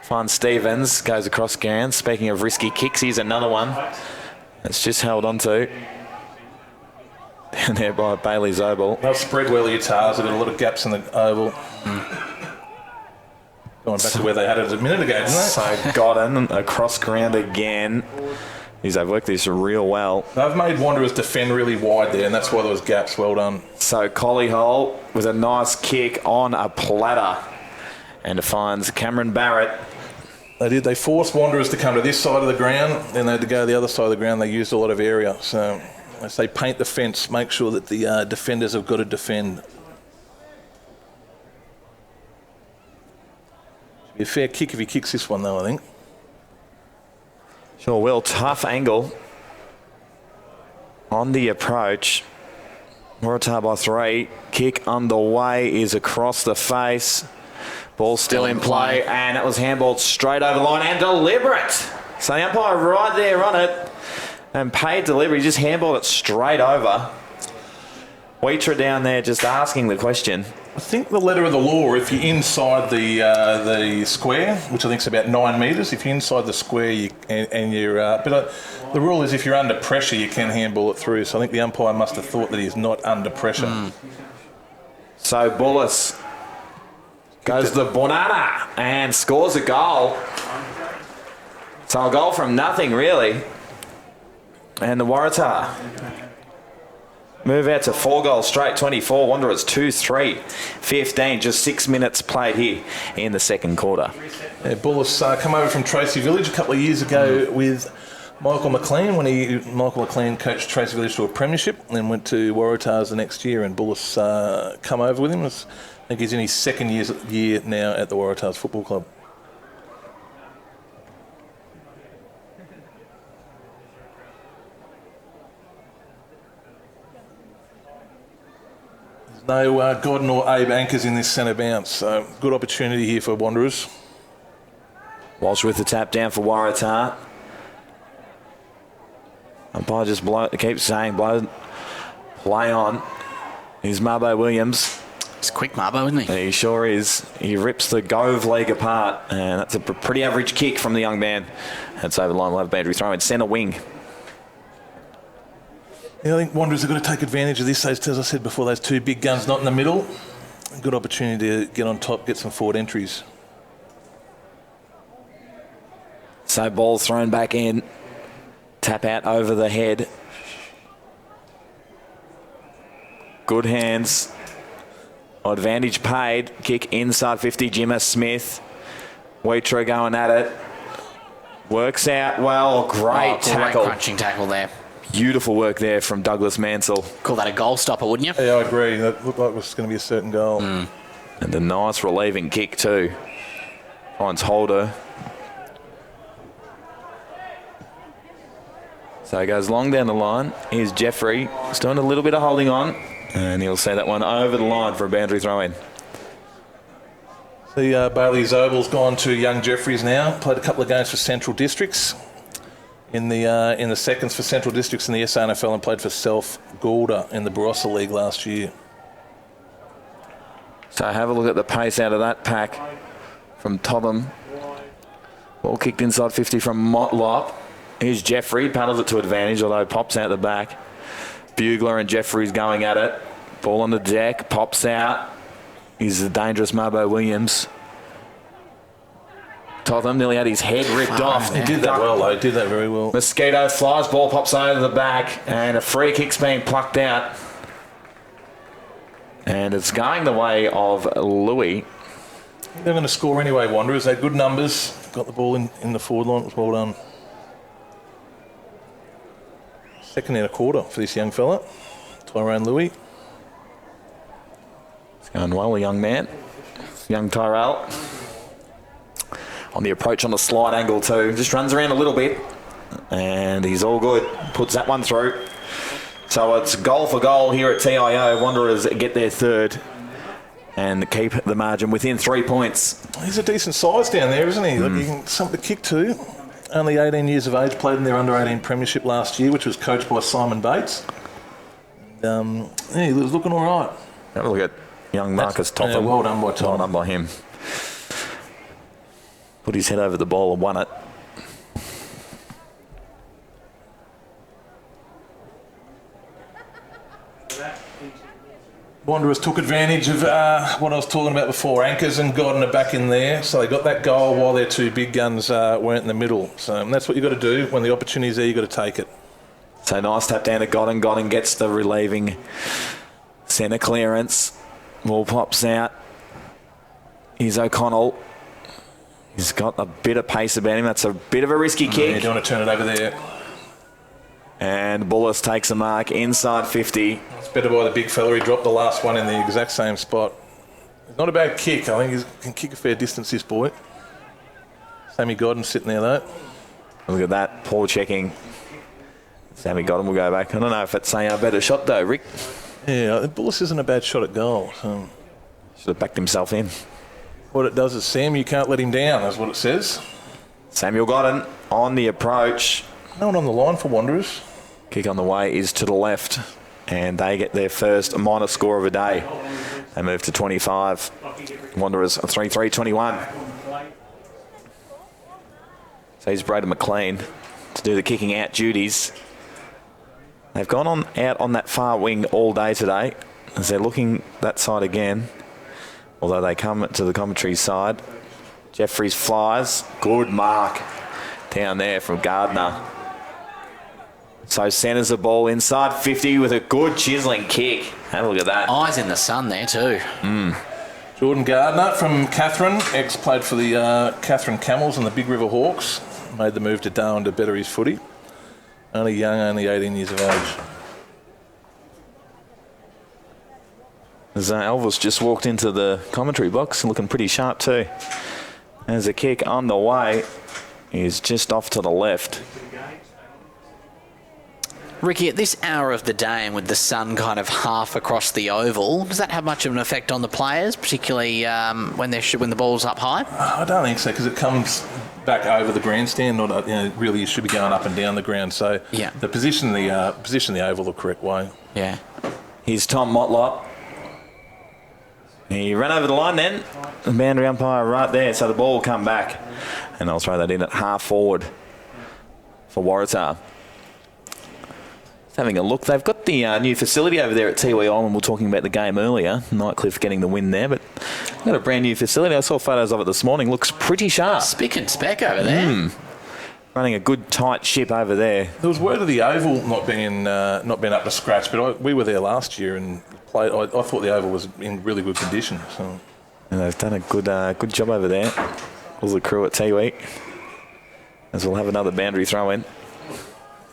Finds Stevens, goes across ground. Speaking of risky kicks, here's another one. It's just held on to. Down there by Bailey Zobel. They'll spread well your Tars. They've got a lot of gaps in the oval. Going back to where they had it a minute ago, didn't they? So Godden across ground again. They've worked this real well. They've made Wanderers defend really wide there, and that's why there was gaps. Well done. So Collyhole with a nice kick on a platter. And it finds Cameron Barrett. They did. They forced Wanderers to come to this side of the ground, then they had to go to the other side of the ground. They used a lot of area. So as they paint the fence, make sure that the defenders have got to defend. Should be a fair kick if he kicks this one, though, I think. Sure will. Tough angle on the approach. Waratah by 3. Kick underway is across the face. Ball still in play, and it was handballed straight over the line and deliberate. So the umpire right there on it and paid delivery. Just handballed it straight over. Wheatra down there just asking the question. I think the letter of the law, if you're inside the square, which I think is about 9 metres, if you're inside the square the rule is if you're under pressure, you can handball it through. So I think the umpire must have thought that he's not under pressure. So Bullis goes to the Bonana and scores a goal. So a goal from nothing, really. And the Waratah move out to 4 goals straight, 24. Wanderers 2-3-15. Just 6 minutes played here in the second quarter. Yeah, Bullis come over from Tracy Village a couple of years ago with Michael McLean when Michael McLean coached Tracy Village to a premiership and then went to Waratahs the next year, and Bullis come over with him. I think he's in his second year now at the Waratahs Football Club. No Godden or Abe Anchors in this centre bounce, so good opportunity here for Wanderers. Walsh with the tap down for Waratah. Umpire just keeps saying play on. Here's Marbo Williams. He's quick, Marbo, isn't he? He sure is. He rips the Gove leg apart, and that's a pretty average kick from the young man. That's over the line. We'll have a boundary throw in centre wing. Yeah, I think Wanderers have got to take advantage of this. As I said before, those two big guns not in the middle. Good opportunity to get on top, get some forward entries. So ball thrown back in. Tap out over the head. Good hands. Advantage paid. Kick inside 50. Jimmer Smith. Waratah going at it. Works out well. Great tackle. Great crunching tackle there. Beautiful work there from Douglas Mansell. Call that a goal stopper, wouldn't you? Yeah, I agree. That looked like it was going to be a certain goal. And a nice relieving kick too. Finds Holder. So he goes long down the line. Here's Jeffrey. He's doing a little bit of holding on. And he'll send that one over the line for a boundary throw in. The Bailey's Oval's gone to young Jeffries now. Played a couple of games for Central Districts. In the seconds for Central Districts in the SNFL and played for Self Goulda in the Barossa League last year. So have a look at the pace out of that pack from Totham. Ball kicked inside 50 from Motlop. Here's Jeffrey, paddles it to advantage, although pops out the back. Bugler and Jeffrey's going at it. Ball on the deck, pops out. He's the dangerous Marbo Williams. Totham nearly had his head ripped off. He did that well, though. He did that very well. Mosquito flies, ball pops over the back, and a free kick's being plucked out. And it's going the way of Louis. They're going to score anyway, Wanderers. They had good numbers. Got the ball in the forward line. It was well done. Second and a quarter for this young fella, Tyrone Louis. It's going well, a young man. Young Tyrell. On the approach on the slide angle too. Just runs around a little bit. And he's all good. Puts that one through. So it's goal for goal here at TIO. Wanderers get their third and keep the margin within 3 points. He's a decent size down there, isn't he? Like, he can something to kick to. Only 18 years of age, played in their under-18 premiership last year, which was coached by Simon Bates. And, he was looking all right. Have a look at young Marcus Totham. Yeah, well done by Tom. Well done by him. Put his head over the ball and won it. Wanderers took advantage of what I was talking about before. Anchors and Godden are back in there, so they got that goal while their two big guns weren't in the middle. So that's what you've got to do. When the opportunity's there, you've got to take it. So nice tap down to Godden. Godden gets the relieving centre clearance. Ball pops out. Here's O'Connell. He's got a bit of pace about him. That's a bit of a risky kick. Yeah, you don't want to turn it over there. And Bullis takes a mark inside 50. It's better by the big fella. He dropped the last one in the exact same spot. It's not a bad kick. I think he can kick a fair distance, this boy. Sammy Godden sitting there, though. Look at that. Poor checking. Sammy Godden will go back. I don't know if it's a better shot, though, Rick. Yeah, Bullis isn't a bad shot at goal. So. Should have backed himself in. What it does is, Sam, you can't let him down, that's what it says. Samuel Godden on the approach. No one on the line for Wanderers. Kick on the way is to the left, and they get their first minor score of a day. They move to 25. Wanderers 3-3-21. So here's Braden McLean to do the kicking out duties. They've gone on out on that far wing all day today, as they're looking that side again. Although they come to the commentary side. Jeffries flies. Good mark down there from Gardner. So centres the ball inside 50 with a good chiselling kick. Have a look at that. Eyes in the sun there too. Jordan Gardner from Catherine. Played for the Catherine Camels and the Big River Hawks. Made the move to Darwin to better his footy. Only young, only 18 years of age. As Elvis just walked into the commentary box, looking pretty sharp too. As a kick on the way is just off to the left. Ricky, at this hour of the day and with the sun kind of half across the oval, does that have much of an effect on the players, particularly when the ball's up high? I don't think so, because it comes back over the grandstand. Not, really, you should be going up and down the ground. So yeah, the position the oval the correct way. Yeah. Here's Tom Motlop. He ran over the line then. The boundary umpire right there, so the ball will come back, and I'll throw that in at half forward for Waratah. Having a look, they've got the new facility over there at Tiwi Island. We were talking about the game earlier. Nightcliff getting the win there, but they've got a brand new facility. I saw photos of it this morning. Looks pretty sharp. Spick and speck over there. Running a good tight ship over there. There was word of the Oval not being up to scratch, but we were there last year and played. I thought the Oval was in really good condition. So. And they've done a good job over there. All the crew at Tiwi. As we'll have another boundary throw in.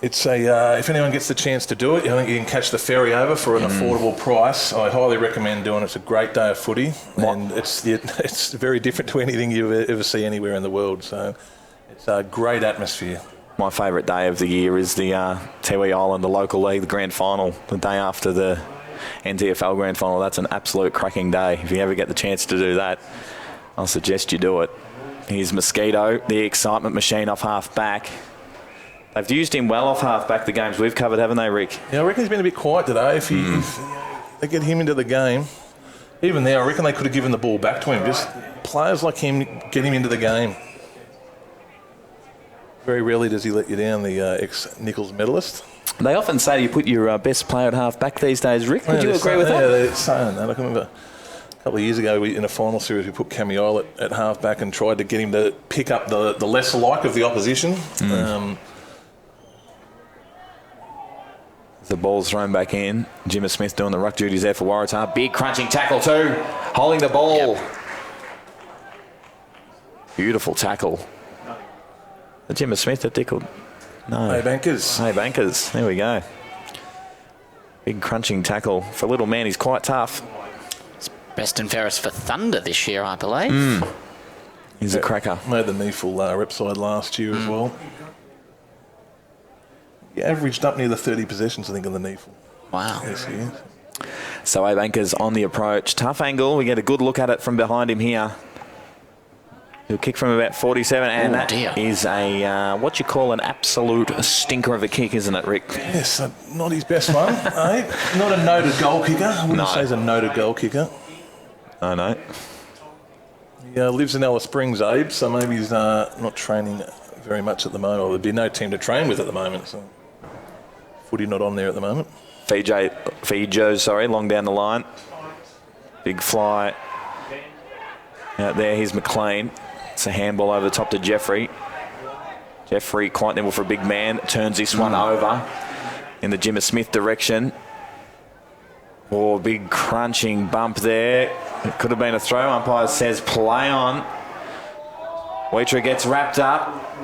It's if anyone gets the chance to do it, I think you can catch the ferry over for an affordable price. I highly recommend doing it. It's a great day of footy, and it's very different to anything you ever see anywhere in the world. So it's a great atmosphere. My favourite day of the year is the Tiwi Island, the local league, the grand final, the day after the NTFL grand final. That's an absolute cracking day. If you ever get the chance to do that, I'll suggest you do it. Here's Mosquito, the excitement machine off half back. They've used him well off half back the games we've covered, haven't they, Rick? Yeah, I reckon he's been a bit quiet today. If they get him into the game, even there, I reckon they could have given the ball back to him. Just players like him, get him into the game. Very rarely does he let you down, the ex-Nichols medalist. They often say you put your best player at half back these days, Rick. Would you agree with that? Yeah, they're saying that. I can remember a couple of years ago in a final series we put Camiol at half back and tried to get him to pick up the lesser like of the opposition. The ball's thrown back in. Jimmy Smith doing the ruck duties there for Waratah. Big crunching tackle too. Holding the ball. Yep. Beautiful tackle. The Jimmy Smith that tickled. No. Hey, Bankers. Hey, Bankers. There we go. Big crunching tackle. For little man, he's quite tough. It's best and fairest for Thunder this year, I believe. He's a cracker. Made the NTFL rep side last year as well. He averaged up near the 30 possessions, I think, in the NTFL. Wow. Yes, he is. So Bankers on the approach. Tough angle. We get a good look at it from behind him here. He'll kick from about 47, and that is a, what you call an absolute stinker of a kick, isn't it, Rick? Yes, not his best one, eh? Not a noted goal kicker. I wouldn't say he's a noted goal kicker. I know. He lives in Alice Springs, Abe, so maybe he's not training very much at the moment. Or there'd be no team to train with at the moment, so footy not on there at the moment. Fijo, long down the line. Big fly out there. Here's McLean. It's a handball over the top to Jeffrey. Jeffrey, quite nimble for a big man, turns this one over in the Jimmy Smith direction. Oh, big crunching bump there. It could have been a throw. Umpire says play on. Waitera gets wrapped up.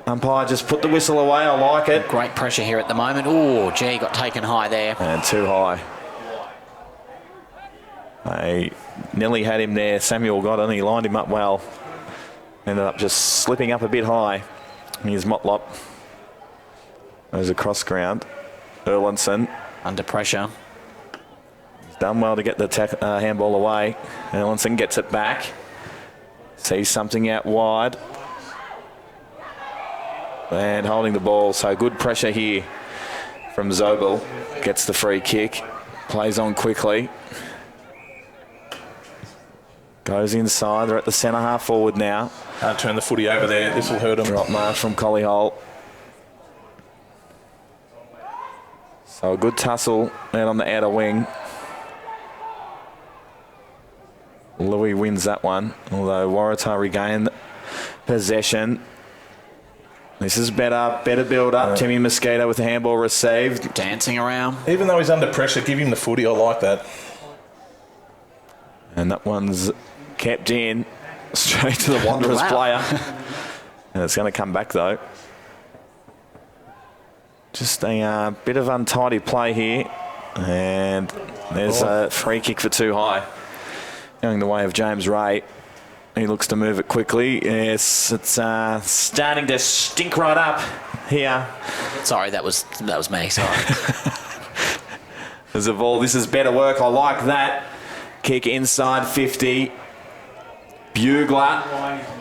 Umpire just put the whistle away. I like it. Great pressure here at the moment. Oh, gee, got taken high there. And too high. They nearly had him there. Samuel got on. He lined him up well. Ended up just slipping up a bit high. Here's Motlop. There's a cross ground. Erlinson. Under pressure. He's done well to get the handball away. Erlinson gets it back. Sees something out wide. And holding the ball. So good pressure here from Zobel. Gets the free kick. Plays on quickly. Goes inside. They're at the centre half forward now. Can't turn the footy over there. This will hurt them. Drop mark from Collyhole. So a good tussle out on the outer wing. Louis wins that one, although Waratah regain possession. This is better build up. Timmy Mosquito with the handball received. Dancing around. Even though he's under pressure, give him the footy. I like that. And that one's kept in straight to the Wanderers player. And it's going to come back though. Just a bit of untidy play here. And there's a free kick for too high. Going the way of James Ray. He looks to move it quickly. Yes, it's starting to stink right up here. Sorry, that was me. Sorry. There's a ball. This is better work. I like that. Kick inside 50. Bugler.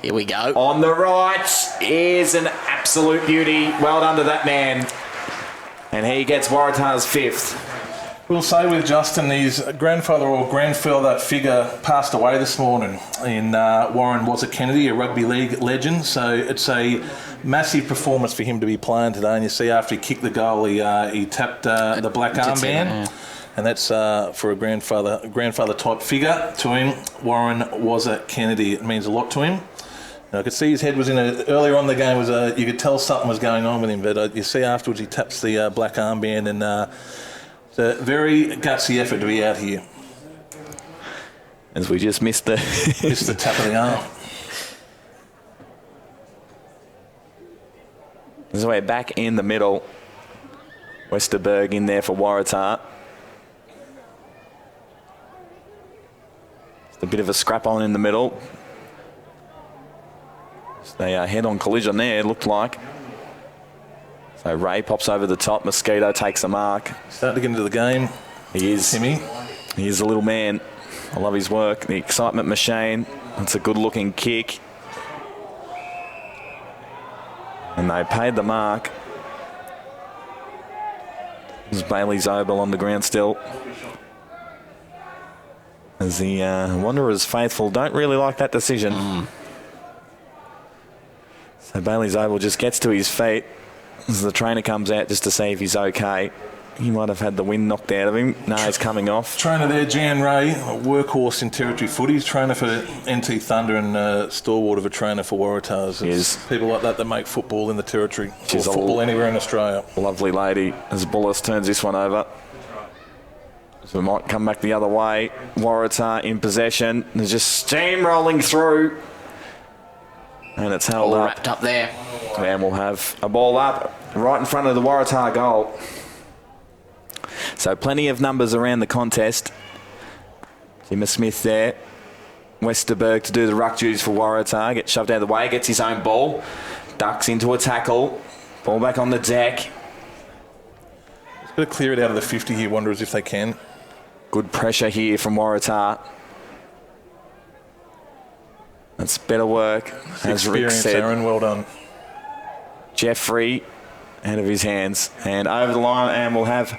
Here we go. On the right is an absolute beauty. Well done to that man. And he gets Waratah's fifth. We'll say with Justin, his grandfather or grandfather figure passed away this morning in Warren Kennedy, a rugby league legend. So it's a massive performance for him to be playing today. And you see after he kicked the goal, he tapped the black armband. And that's for a grandfather type figure to him. Warren was a Kennedy. It means a lot to him. I could see his head was in it. Earlier on in the game, you could tell something was going on with him, but you see afterwards he taps the black armband, and it's a very gutsy effort to be out here. As we just missed the tap of the arm. As we're back in the middle, Westerberg in there for Waratah. Just a bit of a scrap on in the middle. They head-on collision there, it looked like. So Ray pops over the top. Mosquito takes a mark. Starting to get into the game. He is. Timmy. He is a little man. I love his work. The excitement machine. It's a good-looking kick. And they paid the mark. There's Bailey Zobel on the ground still. As the Wanderers faithful don't really like that decision. So Bailey Zobel just gets to his feet as the trainer comes out just to see if he's okay. He might have had the wind knocked out of him. No, he's coming off. Trainer there, Jan Ray, a workhorse in territory footy. Trainer for NT Thunder and stalwart of a trainer for Waratahs. It's people like that make football in the territory. She's or football anywhere in Australia. Lovely lady as Bullis turns this one over. So we might come back the other way. Waratah in possession. They're just steamrolling through. And it's held all up. wrapped up there. And we'll have a ball up right in front of the Waratah goal. So plenty of numbers around the contest. Jimmer Smith there. Westerberg to do the ruck duties for Waratah. Gets shoved out of the way, gets his own ball. Ducks into a tackle. Ball back on the deck. Just got to clear it out of the 50 here, Wanderers, if they can. Good pressure here from Waratah. That's better work, as Rick said. Aaron, well done. Jeffrey, out of his hands, and over the line, and we'll have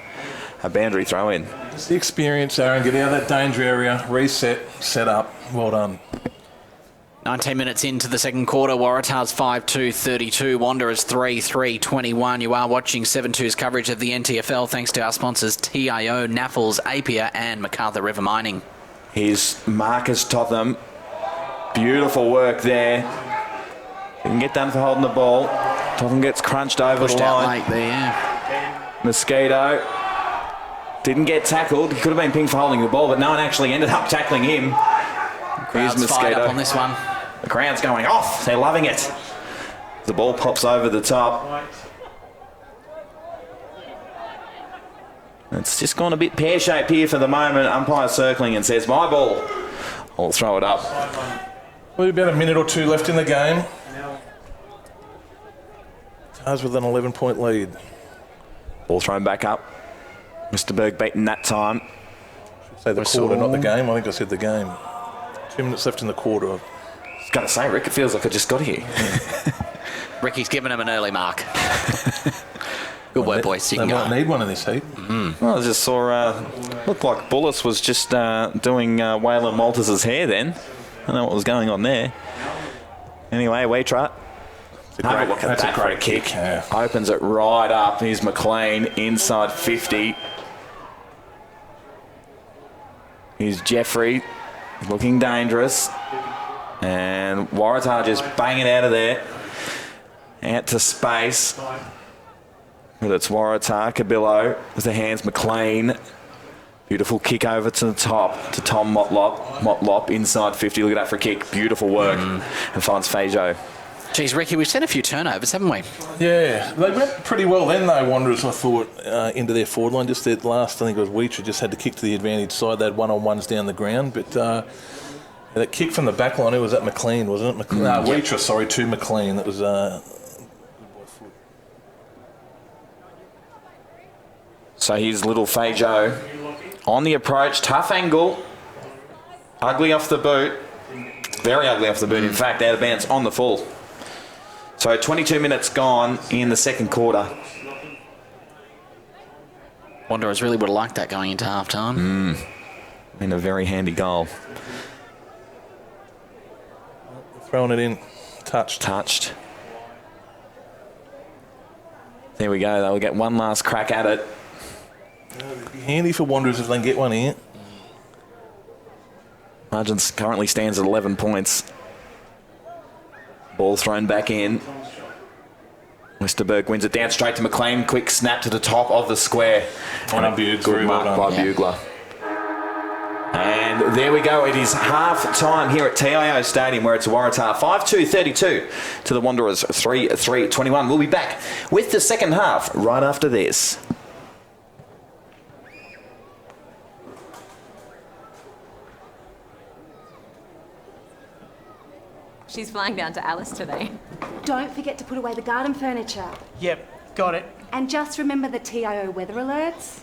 a boundary throw in. It's the experience, Aaron. Get out of that danger area, reset, set up. Well done. 19 minutes into the second quarter, Waratahs 5-2-32, Wanderers 3-3-21. You are watching 7-2's coverage of the NTFL thanks to our sponsors TIO, Naffles, Apia and MacArthur River Mining. Here's Marcus Totham. Beautiful work there. Didn't get done for holding the ball. Totham gets crunched over Pushed the line. out late there, yeah. Mosquito didn't get tackled. He could have been pinged for holding the ball, but no one actually ended up tackling him. Here's Crowd's fired Mosquito up on this one. The crowd's going off. They're loving it. The ball pops over the top. It's just gone a bit pear-shaped here for the moment. Umpire circling and says, my ball. I'll throw it up. Well, about a minute or two left in the game. Tars with an 11-point lead. Ball thrown back up. Mr. Berg beaten that time. Say the quarter, not the game. I think I said the game. 2 minutes left in the quarter. I was going to say, Rick, it feels like I just got here. Ricky's given him an early mark. Good work, boys. They might need one in this heat. Well, I just saw, looked like Bullis was just doing Waylon Walters' hair then. I don't know what was going on there. Anyway, Waratah. Have a look at that great kick. Yeah. Opens it right up. Here's McLean inside 50. Here's Jeffrey looking dangerous. And Waratah just banging out of there. Out to space. But it's Waratah, Cabillo with the hands, McLean. Beautiful kick over to the top to Tom Motlop. Motlop inside 50. Look at that for a kick. Beautiful work. And finds Fajo. Geez, Ricky, we've seen a few turnovers, haven't we? Yeah, they went pretty well then, though, Wanderers, I thought, into their forward line. Just that last, I think it was Weecher, just had to kick to the advantage side. They had one-on-ones down the ground. But that kick from the back line, it was at McLean, wasn't it? Weecher, sorry, to McLean. That was... So here's little Fajo on the approach. Tough angle. Ugly off the boot. Very ugly off the boot, in fact, out of bounds on the full. So 22 minutes gone in the second quarter. Wanderers really would have liked that going into half-time. Been a very handy goal. Throwing it in. Touched. There we go. They'll get one last crack at it. It'd be handy for Wanderers if they can get one here. Margins currently stands at 11 points. Ball thrown back in. Westerberg wins it down straight to McLean. Quick snap to the top of the square. Well done, Bugles. Good Very mark well by done. Bugler. And there we go. It is half time here at TIO Stadium, where it's Waratah 5-2-32 to the Wanderers 3-3-21. We'll be back with the second half right after this. She's flying down to Alice today. Don't forget to put away the garden furniture. Yep, got it. And just remember the TIO weather alerts.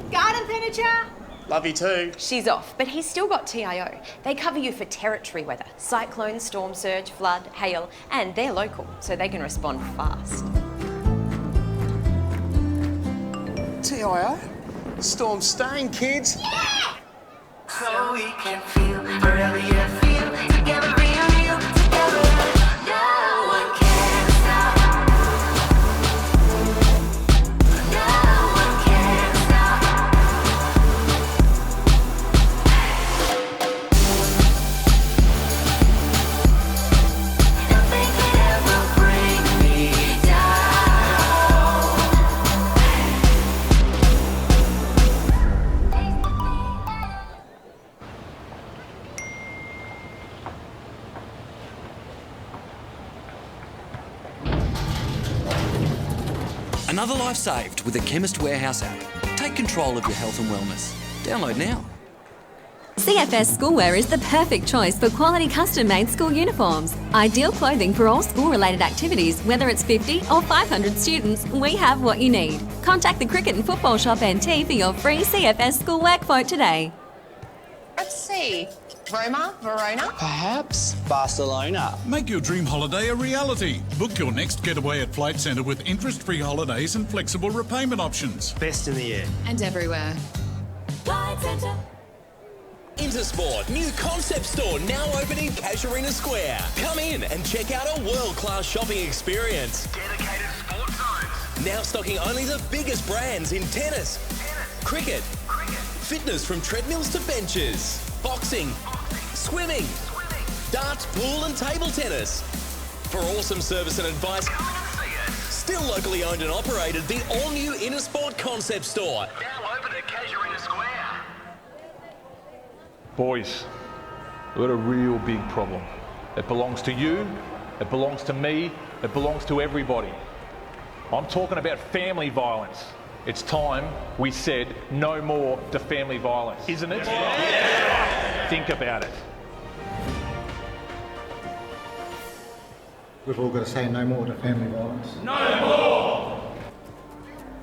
Garden furniture! Love you too. She's off, but he's still got TIO. They cover you for territory weather, cyclone, storm surge, flood, hail, and they're local, so they can respond fast. TIO? Storm staying, kids. Yeah! So we can feel, really feel, together, real, together. No one can stop. No one can stop. Nothing can ever bring me down. Another life saved with the Chemist Warehouse app. Take control of your health and wellness. Download now. CFS Schoolwear is the perfect choice for quality custom-made school uniforms. Ideal clothing for all school-related activities, whether it's 50 or 500 students, we have what you need. Contact the Cricket and Football Shop NT for your free CFS Schoolwear quote today. Let's see. Roma, Verona? Perhaps Barcelona. Make your dream holiday a reality. Book your next getaway at Flight Centre with interest-free holidays and flexible repayment options. Best in the air. And everywhere. Flight Centre. Intersport, new concept store now open in Casuarina Square. Come in and check out a world-class shopping experience. Dedicated sports zones. Now stocking only the biggest brands in tennis, cricket, fitness from treadmills to benches, boxing, swimming, darts, pool and table tennis. For awesome service and advice, still locally owned and operated, the all-new Intersport concept store. Now open at Casuarina Square. Boys, we've got a real big problem. It belongs to you, it belongs to me, it belongs to everybody. I'm talking about family violence. It's time we said no more to family violence, isn't it? Yeah. Think about it. We've all got to say no more to family violence. No more!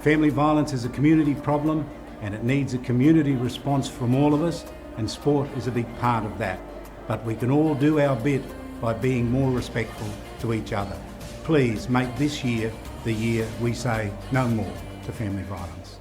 Family violence is a community problem and it needs a community response from all of us, and sport is a big part of that. But we can all do our bit by being more respectful to each other. Please make this year the year we say no more to family violence.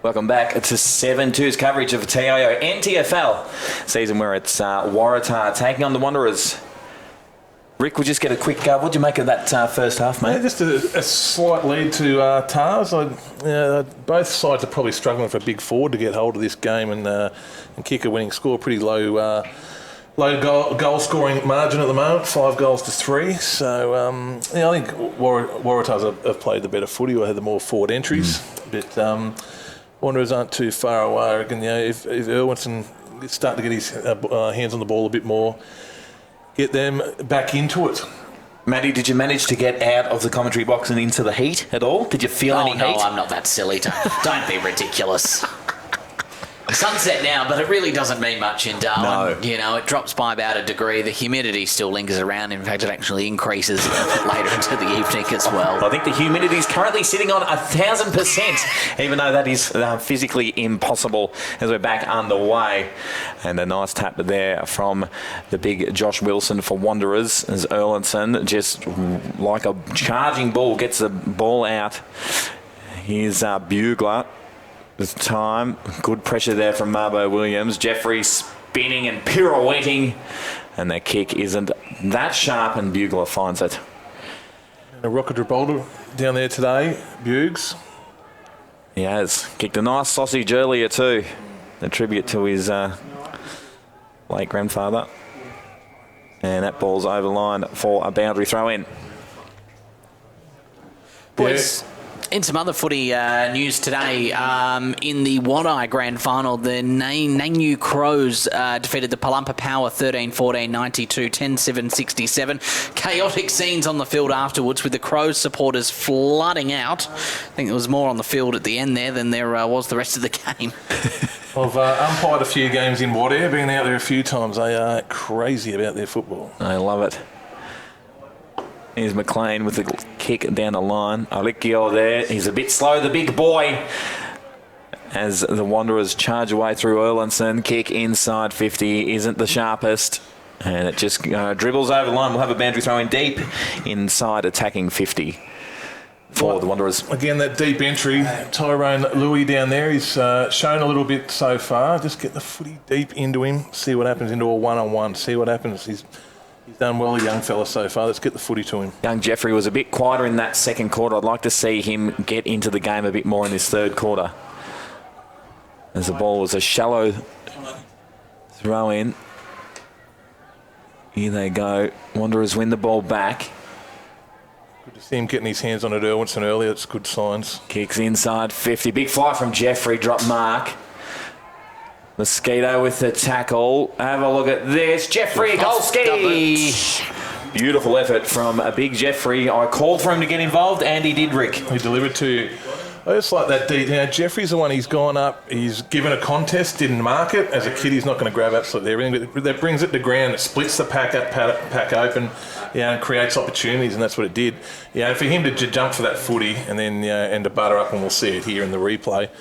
Welcome back to 7-2's coverage of TIO NTFL season where it's Waratah taking on the Wanderers. Rick, we'll just get a quick what do you make of that first half, mate? Yeah, just a slight lead to Tars. Both sides are probably struggling for a big forward to get hold of this game and kick a winning score. Pretty low goal scoring margin at the moment, 5 goals to 3. So I think Waratahs have played the better footy or had the more forward entries. But Wanderers aren't too far away. I reckon, if Irwinson is starting to get his hands on the ball a bit more, get them back into it. Matty, did you manage to get out of the commentary box and into the heat at all? Did you feel any heat? No, I'm not that silly. Don't be ridiculous. Sunset now, but it really doesn't mean much in Darwin. No. It drops by about a degree. The humidity still lingers around. In fact, it actually increases later into the evening as well. I think the humidity is currently sitting on 1,000%, even though that is physically impossible as we're back underway. And a nice tap there from the big Josh Wilson for Wanderers as Erlinson, just like a charging ball, gets the ball out. Here's Bugler. This time, good pressure there from Marbo Williams. Jeffrey spinning and pirouetting, and the kick isn't that sharp, and Bugler finds it. And a rocket boulder down there today, Bugs. He has kicked a nice sausage earlier too, a tribute to his late grandfather. And that ball's over line for a boundary throw in. Boys. In some other footy news today, in the Waratah Grand Final, the Nangyu Crows defeated the Palumpa Power 13-14, 92, 10-7, 67. Chaotic scenes on the field afterwards with the Crows supporters flooding out. I think there was more on the field at the end there than there was the rest of the game. I've umpired a few games in Waratah, been out there a few times. They are crazy about their football. I love it. Here's McLean with the kick down the line. Alikio there. He's a bit slow, the big boy. As the Wanderers charge away through Erlinson. Kick inside 50 isn't the sharpest. And it just dribbles over the line. We'll have a boundary throw in deep inside attacking 50 for the Wanderers. Again, that deep entry. Tyrone Louis down there. He's shown a little bit so far. Just get the footy deep into him. See what happens into a one-on-one. See what happens. He's done well, a young fella so far. Let's get the footy to him. Young Jeffrey was a bit quieter in that second quarter. I'd like to see him get into the game a bit more in this third quarter. As the ball was a shallow throw in. Here they go. Wanderers win the ball back. Good to see him getting his hands on it, Irwinson, earlier. It's good signs. Kicks inside 50. Big fly from Jeffrey. Drop mark. Mosquito with the tackle. Have a look at this. Jeffrey Golski. Beautiful effort from a big Jeffrey. I called for him to get involved, and he did, Rick. He delivered to you. I just like that deep. Jeffrey's the one, he's gone up, he's given a contest, didn't mark it. As a kid, he's not going to grab absolutely everything, but that brings it to ground. It splits the pack open, and creates opportunities, and that's what it did. For him to jump for that footy and then and to butter up, and we'll see it here in the replay.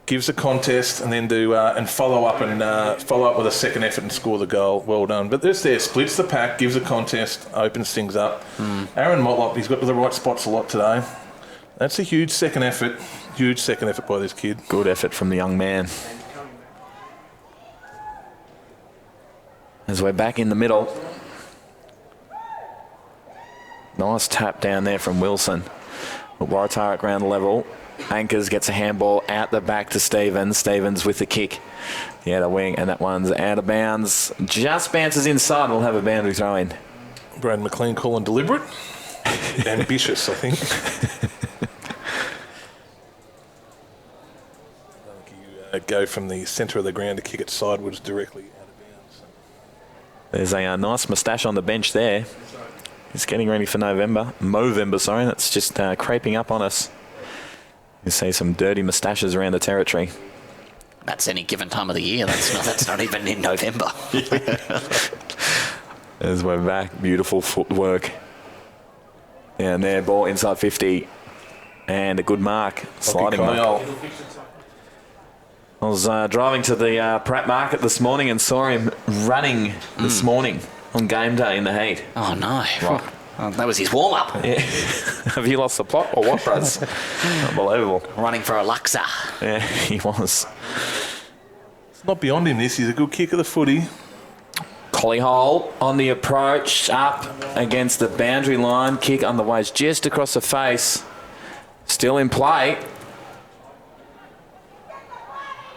Gives a contest and then follow up with a second effort and score the goal. Well done. But this there splits the pack, gives a contest, opens things up. Aaron Motlop, he's got to the right spots a lot today. That's a huge second effort by this kid. Good effort from the young man. As we're back in the middle. Nice tap down there from Wilson. Waratah at ground level. Anchors gets a handball out the back to Stevens. Stevens with the kick. Yeah, the wing, and that one's out of bounds. Just bounces inside. We'll have a boundary throw in. Brad McLean calling deliberate. Ambitious, I think. You go from the centre of the ground to kick it sideways directly out of bounds. There's a nice moustache on the bench there. He's getting ready for Movember, sorry. That's just creeping up on us. You see some dirty moustaches around the territory. That's any given time of the year. That's not even in November. As we're back, beautiful footwork. Down there, ball inside 50. And a good mark. Sliding mark. I was driving to the Pratt Market this morning and saw him running this morning on game day in the heat. Oh, no. Right. Oh, that was his warm-up. Yeah. Have you lost the plot or what, Bruds? Unbelievable. Running for a Luxor. Yeah, he was. It's not beyond him, this. He's a good kick of the footy. Collie Hole on the approach, up against the boundary line. Kick on the waist just across the face. Still in play.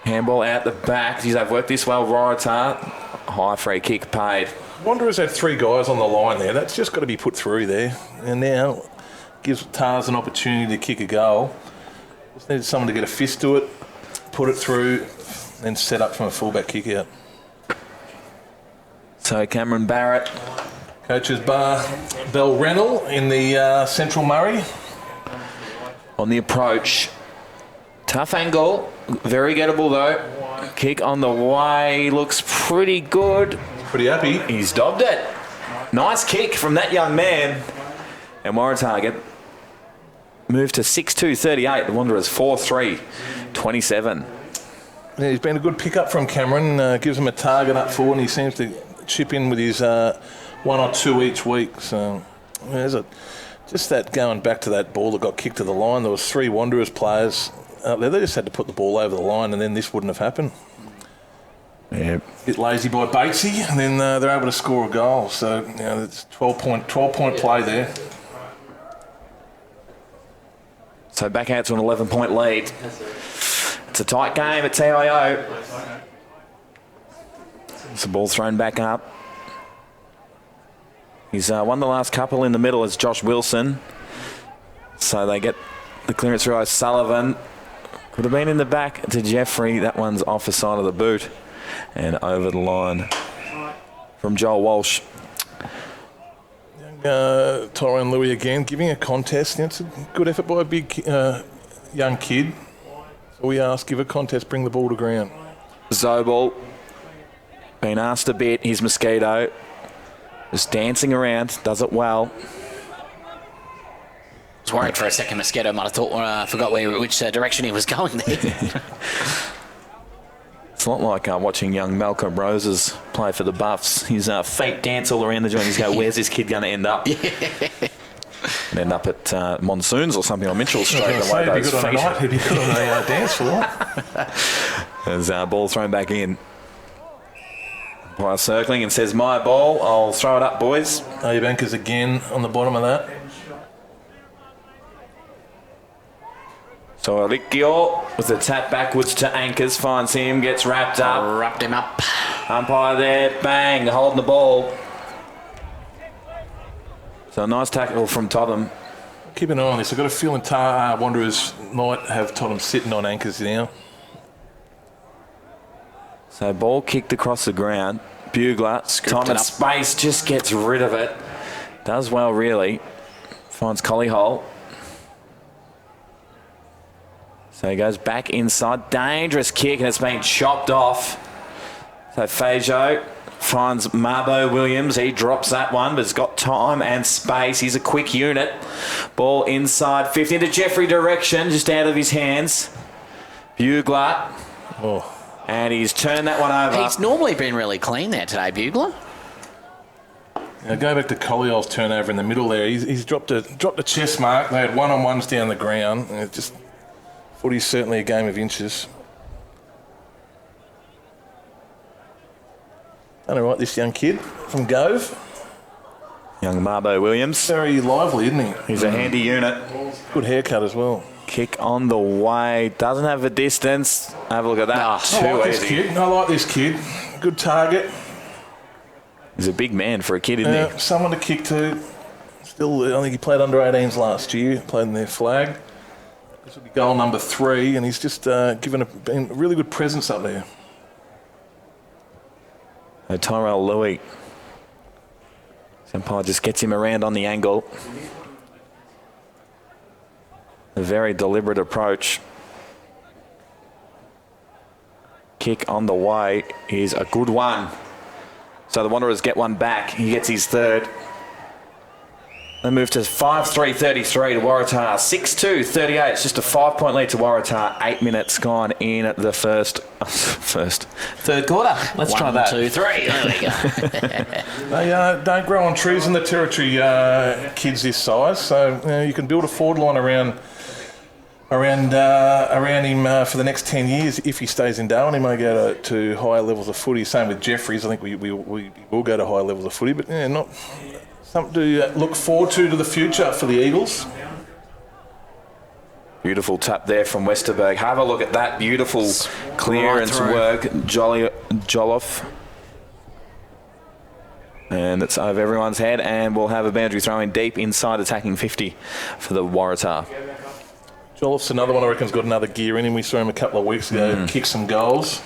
Handball out the back. Geez, they've worked this well, Waratah. High free kick paid. Wanderers had 3 guys on the line there. That's just got to be put through there. And now gives Tars an opportunity to kick a goal. Just needed someone to get a fist to it, put it through, then set up from a fullback kick out. So Cameron Barrett. Coaches bar Bell Rennell in the Central Murray. On the approach. Tough angle. Very gettable though. Kick on the way. Looks pretty good. Pretty happy. He's dobbed it. Nice kick from that young man. And Waratah get moved to 6-2-38. The Wanderers 4-3-27. Yeah, he's been a good pick-up from Cameron. Gives him a target up forward, and he seems to chip in with his 1 or 2 each week. So there's just that going back to that ball that got kicked to the line. There was 3 Wanderers players out there. They just had to put the ball over the line, and then this wouldn't have happened. Yeah. Bit lazy by Batesy, and then they're able to score a goal. So it's 12-point play there. So back out to an 11-point lead. It's a tight game at TIO. It's the ball thrown back up. He's won the last couple in the middle as Josh Wilson. So they get the clearance through O'Sullivan. Could have been in the back to Jeffrey. That one's off the side of the boot. And over the line from Joel Walsh. Tyrone Louis again, giving a contest. It's a good effort by a big young kid. So we ask, give a contest, bring the ball to ground. Zobel, been asked a bit. Here's Mosquito. Just dancing around, does it well. I was worried for a second Mosquito might have thought, forgot which direction he was going there. It's not like watching young Malcolm Roses play for the Buffs. His feet dance all around the joint. He's going, where's this kid going to end up? And end up at Monsoons or something on Mitchell Street. He'd be good on a night. He'd be good on a dance floor. There's ball thrown back in. By circling and says, my ball. I'll throw it up, boys. Bankers again on the bottom of that. So Alikio with the tap backwards to Anchors, finds him, gets wrapped up. Wrapped him up. Umpire there, bang, holding the ball. So a nice tackle from Totham. Keep an eye on this. I've got a feeling Wanderers might have Totham sitting on Anchors now. So ball kicked across the ground. Bugler, time and space, just gets rid of it. Does well, really. Finds Collie Hole. So he goes back inside. Dangerous kick, and it's been chopped off. So Fajo finds Marbo Williams. He drops that one, but it's got time and space. He's a quick unit. Ball inside 50 into Jeffrey direction, just out of his hands. Bugler. Oh. And he's turned that one over. He's normally been really clean there today, Bugler. Now go back to Collier's turnover in the middle there. He's dropped a chest mark. They had one-on-ones down the ground. And it just footy's certainly a game of inches. Done all right, this young kid from Gove. Young Marbo Williams. Very lively, isn't he? He's a handy unit. Good haircut as well. Kick on the way. Doesn't have a distance. Have a look at that. I like this kid. Good target. He's a big man for a kid, isn't he? Someone to kick to. Still, I think he played under 18s last year. Played in their flag. This will be goal number 3, and he's just been a really good presence up there. Tyrell Louis. Umpire just gets him around on the angle. A very deliberate approach. Kick on the way is a good one. So the Wanderers get one back. He gets his third. They move to 5-3-33 to Waratah. 6-2-38. It's just a 5-point lead to Waratah. 8 minutes gone in the third quarter. Let's try that. 1, 2, 3. There we go. They don't grow on trees in the territory, kids this size. So you can build a forward line around him for the next 10 years if he stays in Darwin. He may go to higher levels of footy. Same with Jeffries. I think we will go to higher levels of footy, but not something to look forward to the future for the Eagles. Beautiful tap there from Westerberg. Have a look at that beautiful clearance work. Jolloff. And it's over everyone's head, and we'll have a boundary throw in deep inside attacking 50 for the Waratah. Jolloff's another one I reckon's got another gear in him. We saw him a couple of weeks ago kick some goals.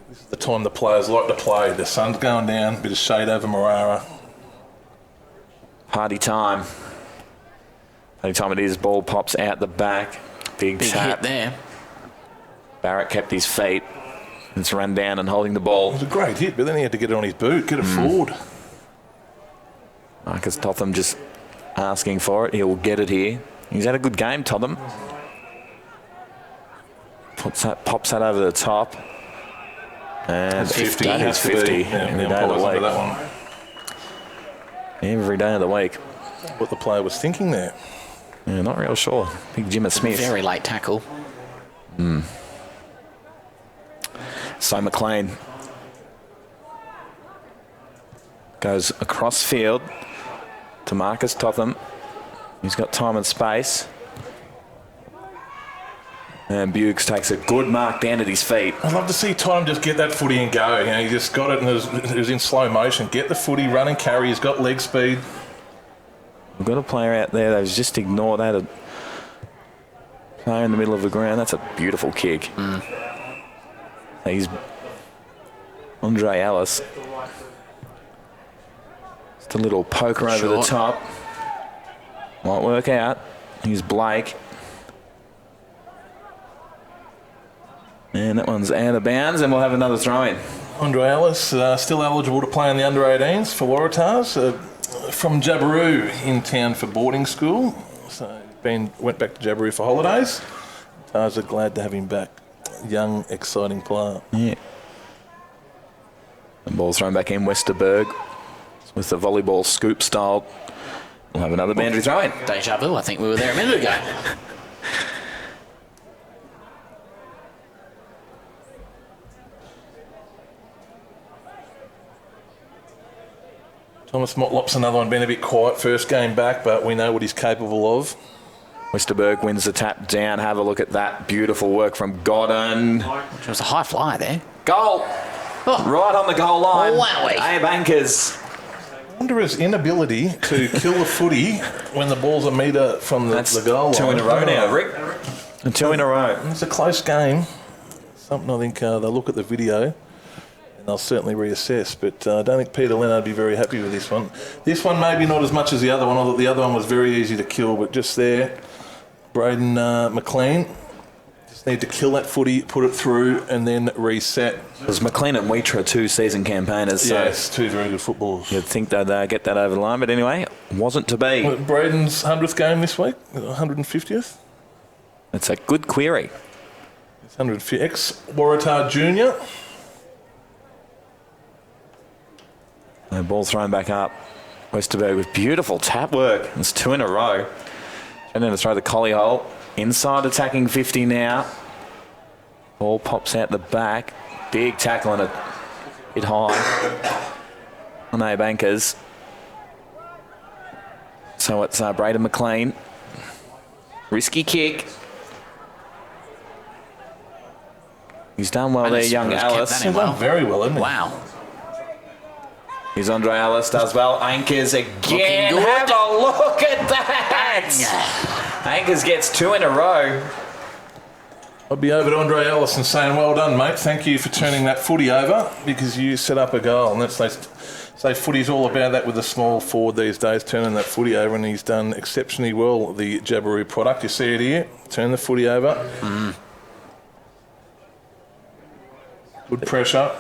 This is the time the players like to play. The sun's going down, bit of shade over Marara. Party time. Party time it is. Ball pops out the back. Big tap hit there. Barrett kept his feet. It's run down and holding the ball. It was a great hit, but then he had to get it on his boot, get it forward. Marcus Totham just asking for it. He'll get it here. He's had a good game, Totham. Pops that over the top. And 50. That's 50. Every day of the week. That one. Every day of the week. What the player was thinking there. Yeah, not real sure. Big Jimmer Smith. Very late tackle. So McLean goes across field to Marcus Totham. He's got time and space. And Buggs takes a good mark down at his feet. I'd love to see Totham just get that footy and go. You know, he just got it and it was in slow motion. Get the footy, run and carry. He's got leg speed. We've got a player out there that's just ignored that. A player in the middle of the ground. That's a beautiful kick. He's Andre Ellis. Just a little poker over the top. Might work out. Here's Blake. And that one's out of bounds, and we'll have another throw-in. Andre Ellis still eligible to play in the under-18s for Waratahs. From Jabiru in town for boarding school. So went back to Jabiru for holidays. Tars are glad to have him back. Young, exciting player. Yeah. The ball's thrown back in. Westerberg with the volleyball scoop style. We'll have another boundary throw-in. Deja vu. I think we were there a minute ago. Thomas Motlop's another one, been a bit quiet first game back, but we know what he's capable of. Westerberg wins the tap down. Have a look at that beautiful work from Godden. Which was a high flyer there. Goal! Oh. Right on the goal line. Wowie. Abe Anchors. I wonder his inability to kill the footy when the ball's a metre from the goal line. 2 in a row now, Rick. 2 in a row. It's a close game. Something I think they'll look at the video. They'll certainly reassess, but I don't think Peter Leonard would be very happy with this one. This one maybe not as much as the other one, although the other one was very easy to kill, but just there, Braden McLean just need to kill that footy, put it through, and then reset. It was McLean and Weitra, 2 season campaigners. So yes, 2 very good footballers. You'd think they'd get that over the line, but anyway, wasn't to be. Well, Braden's 100th game this week, 150th. That's a good query. It's 150th. Ex-Waratah Junior. And ball thrown back up. Westerberg with beautiful tap work. It's 2 in a row. And then to throw the collie hole. Inside attacking 50 now. Ball pops out the back. Big tackle and a bit high on Abe Anchors. So it's Braden McLean. Risky kick. He's done well there, young Alice. He's done very well, hasn't he? Wow. Here's Andre Ellis, does well. Anchors again. Have a look at that. Anchors gets 2 in a row. I'd be over to Andre Ellis and saying, well done, mate. Thank you for turning that footy over because you set up a goal. And that's, they say footy's all about that with the small forward these days, turning that footy over, and he's done exceptionally well, the Jabiru product. You see it here. Turn the footy over. Good pressure.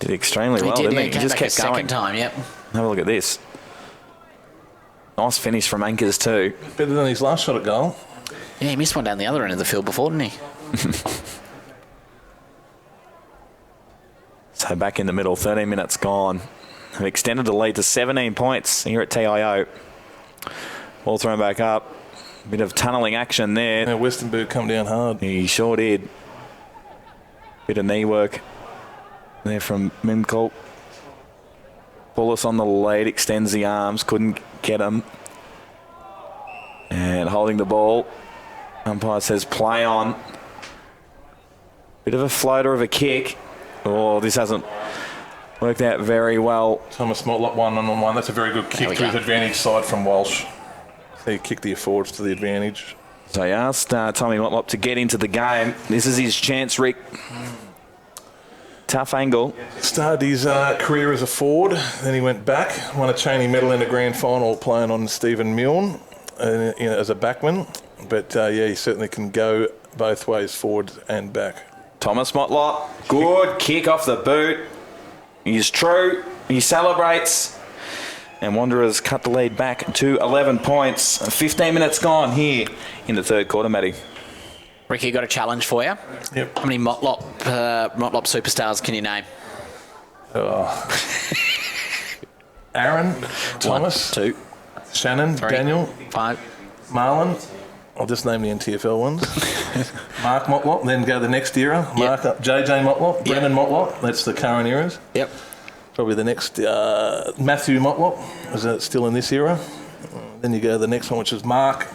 Did extremely well, didn't he? He came just back kept a going. second time, yep. Have a look at this. Nice finish from Anchors too. Better than his last shot at goal. Yeah, he missed one down the other end of the field before, didn't he? So back in the middle, 13 minutes gone. Have extended the lead to 17 points here at TIO. Ball thrown back up. Bit of tunnelling action there. Yeah, Westenberg come down hard. He sure did. Bit of knee work there from Mimcolt. Bullis on the lead, extends the arms, couldn't get him. And holding the ball. Umpire says play on. Bit of a floater of a kick. Oh, this hasn't worked out very well. Thomas Motlop 1-on-1. That's a very good kick to his advantage side from Walsh. He kicked the forwards to the advantage. So he asked Tommy Motlop to get into the game. This is his chance, Rick. Tough angle. Started his career as a forward, then he went back, won a Cheney medal in the grand final playing on Stephen Milne as a backman. But yeah, he certainly can go both ways, forward and back. Thomas Motlop, good kick off the boot. He's true, he celebrates. And Wanderers cut the lead back to 11 points. 15 minutes gone here in the third quarter, Matty. Ricky, got a challenge for you. Yep. How many Motlop superstars can you name? Aaron, Thomas, 1, 2, Shannon, 3, Daniel, 5, Marlon. I'll just name the NTFL ones. Mark Motlop, then go the next era. Mark JJ Motlop, Brennan Motlop. That's the current eras. Yep. Probably the next Matthew Motlop. Is that still in this era? Then you go to the next one, which is Mark.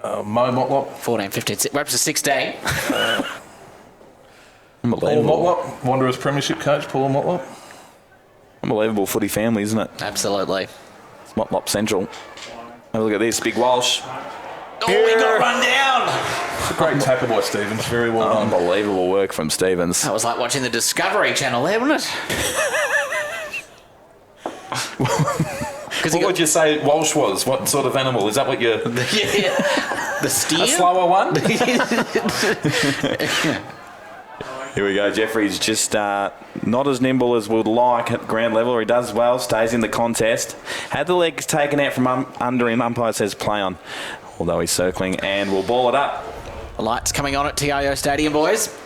Mo Motlop. 14, 15, we're up to 16. Paul Motlop, Wanderers Premiership coach, Paul Motlop. Unbelievable footy family, isn't it? Absolutely. It's Motlop Central. Have a look at this, big Walsh. Oh, he got run down. It's a great tackle by Stevens, very well done. Unbelievable work from Stevens. That was like watching the Discovery Channel there, wasn't it? What would you say Walsh was? What sort of animal? Is that what you're... The steer? A slower one? Here we go. Jeffrey's just not as nimble as would like at ground level. He does well, stays in the contest. Had the legs taken out from under him. Umpire says play on. Although he's circling and will ball it up. The lights coming on at TIO Stadium, boys.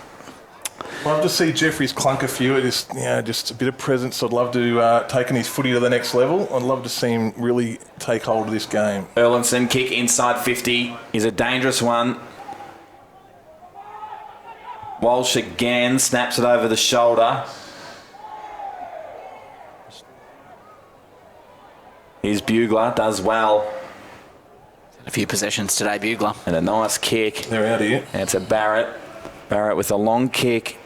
I'd love to see Jeffrey's clunk a few. Just a bit of presence. I'd love to taking his footy to the next level. I'd love to see him really take hold of this game. Erlinson kick inside 50 is a dangerous one. Walsh again snaps it over the shoulder. Here's Bugler, does well. A few possessions today, Bugler. And a nice kick. They're out of here. And it's a Barrett. Barrett with a long kick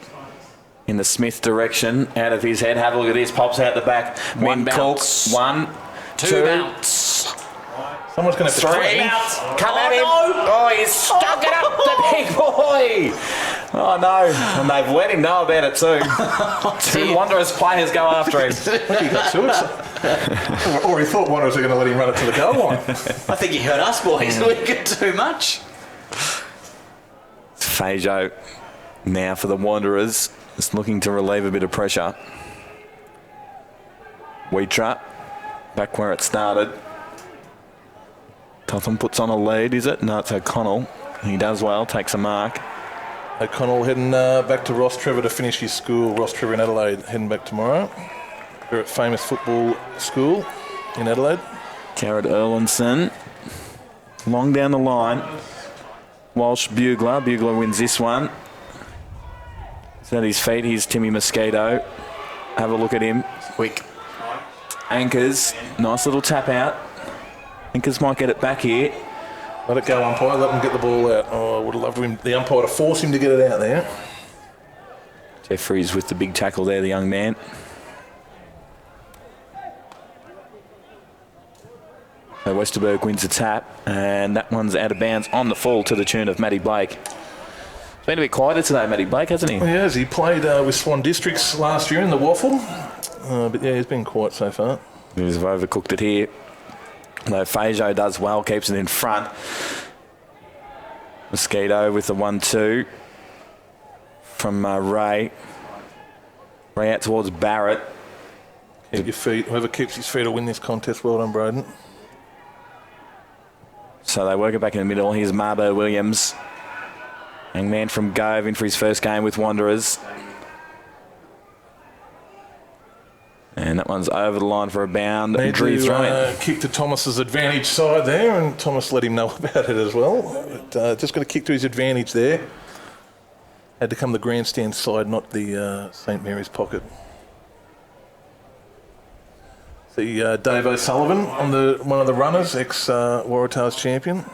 in the Smith direction. Out of his head. Have a look at this. Pops out the back. One bounce. 1, 2 bounce. Someone's going to have to 3 bounce. Come at him. Oh, he's stuck it up, the big boy. Oh, no. And they've let him know about it too. Two Wanderers players go after him. He got to it. Or he thought Wanderers were going to let him run it to the goal line. I think you heard us, boys. We get too much. Fajo now for the Wanderers. Just looking to relieve a bit of pressure. Weetrap back where it started. Totham puts on a lead, is it? No, it's O'Connell. He does well, takes a mark. O'Connell heading back to Ross Trevor to finish his school. Ross Trevor in Adelaide heading back tomorrow. They're at famous football school in Adelaide. Jared Erlinson. Long down the line. Walsh, Bugler. Bugler wins this one. It's at his feet. Here's Timmy Mosquito. Have a look at him. Quick. Anchors. Nice little tap out. Anchors might get it back here. Let it go, umpire. Let him get the ball out. Oh, I would have loved the umpire to force him to get it out there. Jeffries with the big tackle there, the young man. So Westerberg wins the tap, and that one's out of bounds on the full to the tune of Matty Blake. It's been a bit quieter today, Matty Blake, hasn't he? He has. He played with Swan Districts last year in the Waffle. But yeah, he's been quiet so far. He's overcooked it here. Though Fajo does well, keeps it in front. Mosquito with the 1-2 from Ray. Three out towards Barrett. Keep your feet. Whoever keeps his feet will win this contest. Well done, Broden. So they work it back in the middle. Here's Marbo Williams. Young man from Gove in for his first game with Wanderers. And that one's over the line for a bound. Need Drew to kick to Thomas's advantage side there, and Thomas let him know about it as well. But, just going to kick to his advantage there. Had to come the grandstand side, not the St Mary's pocket. See Dave O'Sullivan on one of the runners, ex-Waratahs champion.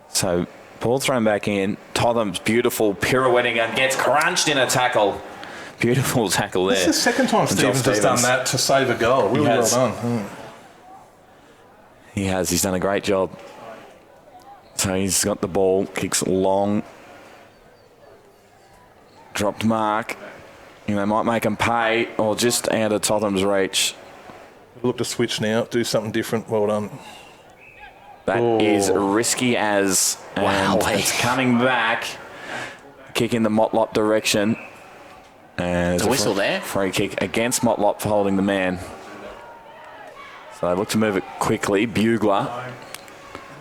So ball thrown back in. Totham's beautiful pirouetting and gets crunched in a tackle. Beautiful tackle there. This is the second time Stevens has done that to save a goal. Really well done. He has. He's done a great job. So he's got the ball, kicks long. Dropped mark. And they might make him pay or just out of Totham's reach. Look to switch now, do something different. Well done. That is risky as. Wow. And it's coming back. Kick in the Motlop direction. And there's a whistle there. Free kick against Motlop for holding the man. So they look to move it quickly. Bugler.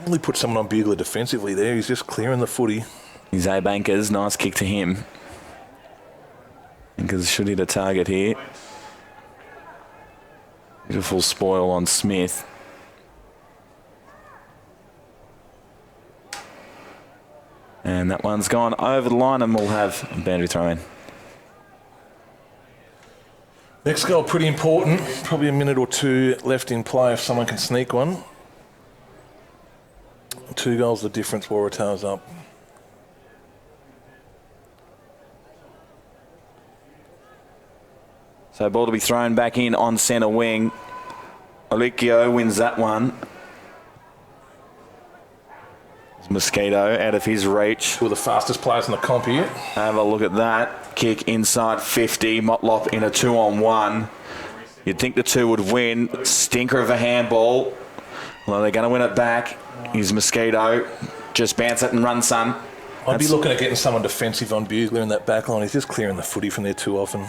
Really put someone on Bugler defensively there. He's just clearing the footy. He's A. Bankers. Nice kick to him. Bankers should hit a target here. Beautiful spoil on Smith. And that one's gone over the line, and we'll have a boundary throw in. Next goal, pretty important. Probably a minute or two left in play if someone can sneak one. 2 goals the difference, Waratahs up. So ball to be thrown back in on centre wing. Olikio wins that one. Mosquito out of his reach. Two of the fastest players in the comp here. Have a look at that. Kick inside 50. Motlop in a 2-on-1. You'd think the two would win. Stinker of a handball. Well, they're going to win it back. Here's Mosquito. Just bounce it and run, son. I'd be looking at getting someone defensive on Bugler in that back line. He's just clearing the footy from there too often.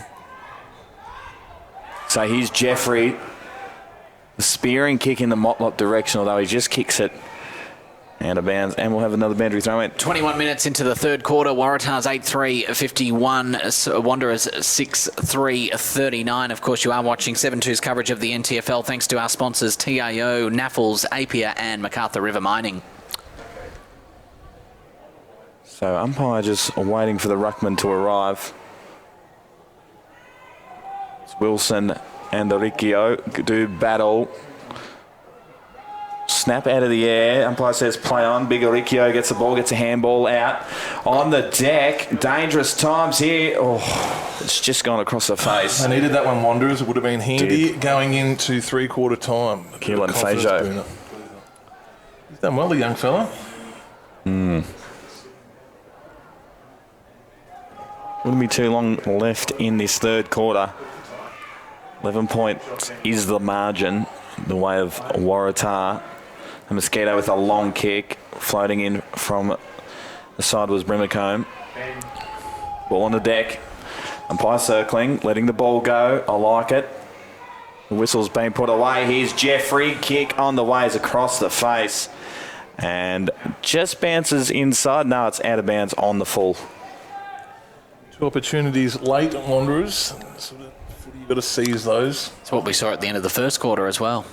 So here's Jeffrey. The spearing kick in the Motlop direction, although he just kicks it out of bounds, and we'll have another boundary throw in. 21 minutes into the third quarter. Waratahs 8-3-51. Wanderers 6-3-39. Of course, you are watching 7-2's coverage of the NTFL thanks to our sponsors TIO, Naffles, Apia and MacArthur River Mining. So umpire just waiting for the ruckman to arrive. It's Wilson and Oricchio do battle. Snap out of the air. Umpire says play on. Big Oricchio gets the ball, gets a handball out. On the deck. Dangerous times here. Oh, it's just gone across the face. They needed that one, Wanderers. It would have been handy going into three-quarter time. Keelan Fajo. He's done well, the young fella. Wouldn't be too long left in this third quarter. 11 points is the margin, the way of Waratah. A Mosquito with a long kick, floating in from the side was Brimacombe. Ball on the deck. Umpire circling, letting the ball go. I like it. The whistle's been put away. Here's Jeffrey. Kick on the way is across the face. And just bounces inside. No, it's out of bounds on the full. 2 opportunities late, Wanderers. You've got to seize those. That's what we saw at the end of the first quarter as well.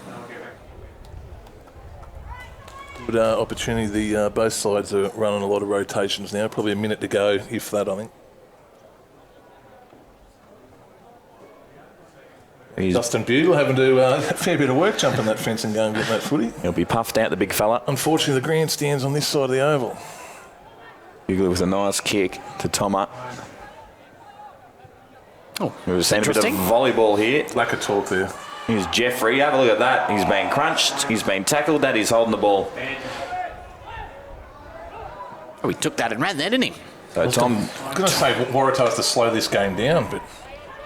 Good opportunity. Both sides are running a lot of rotations now. Probably a minute to go, if that, I think. Justin Bugle having to a fair bit of work jumping that fence and going and getting that footy. He'll be puffed out, the big fella. Unfortunately, the grandstand's on this side of the oval. Bugle with a nice kick to Toma. Oh, we've seen a bit of volleyball here. Lack of talk there. Here's Jeffrey. Have a look at that. He's been crunched. He's been tackled. That is holding the ball. Oh, he took that and ran there, didn't he? So Tom, I'm going to say Waratahs to slow this game down, but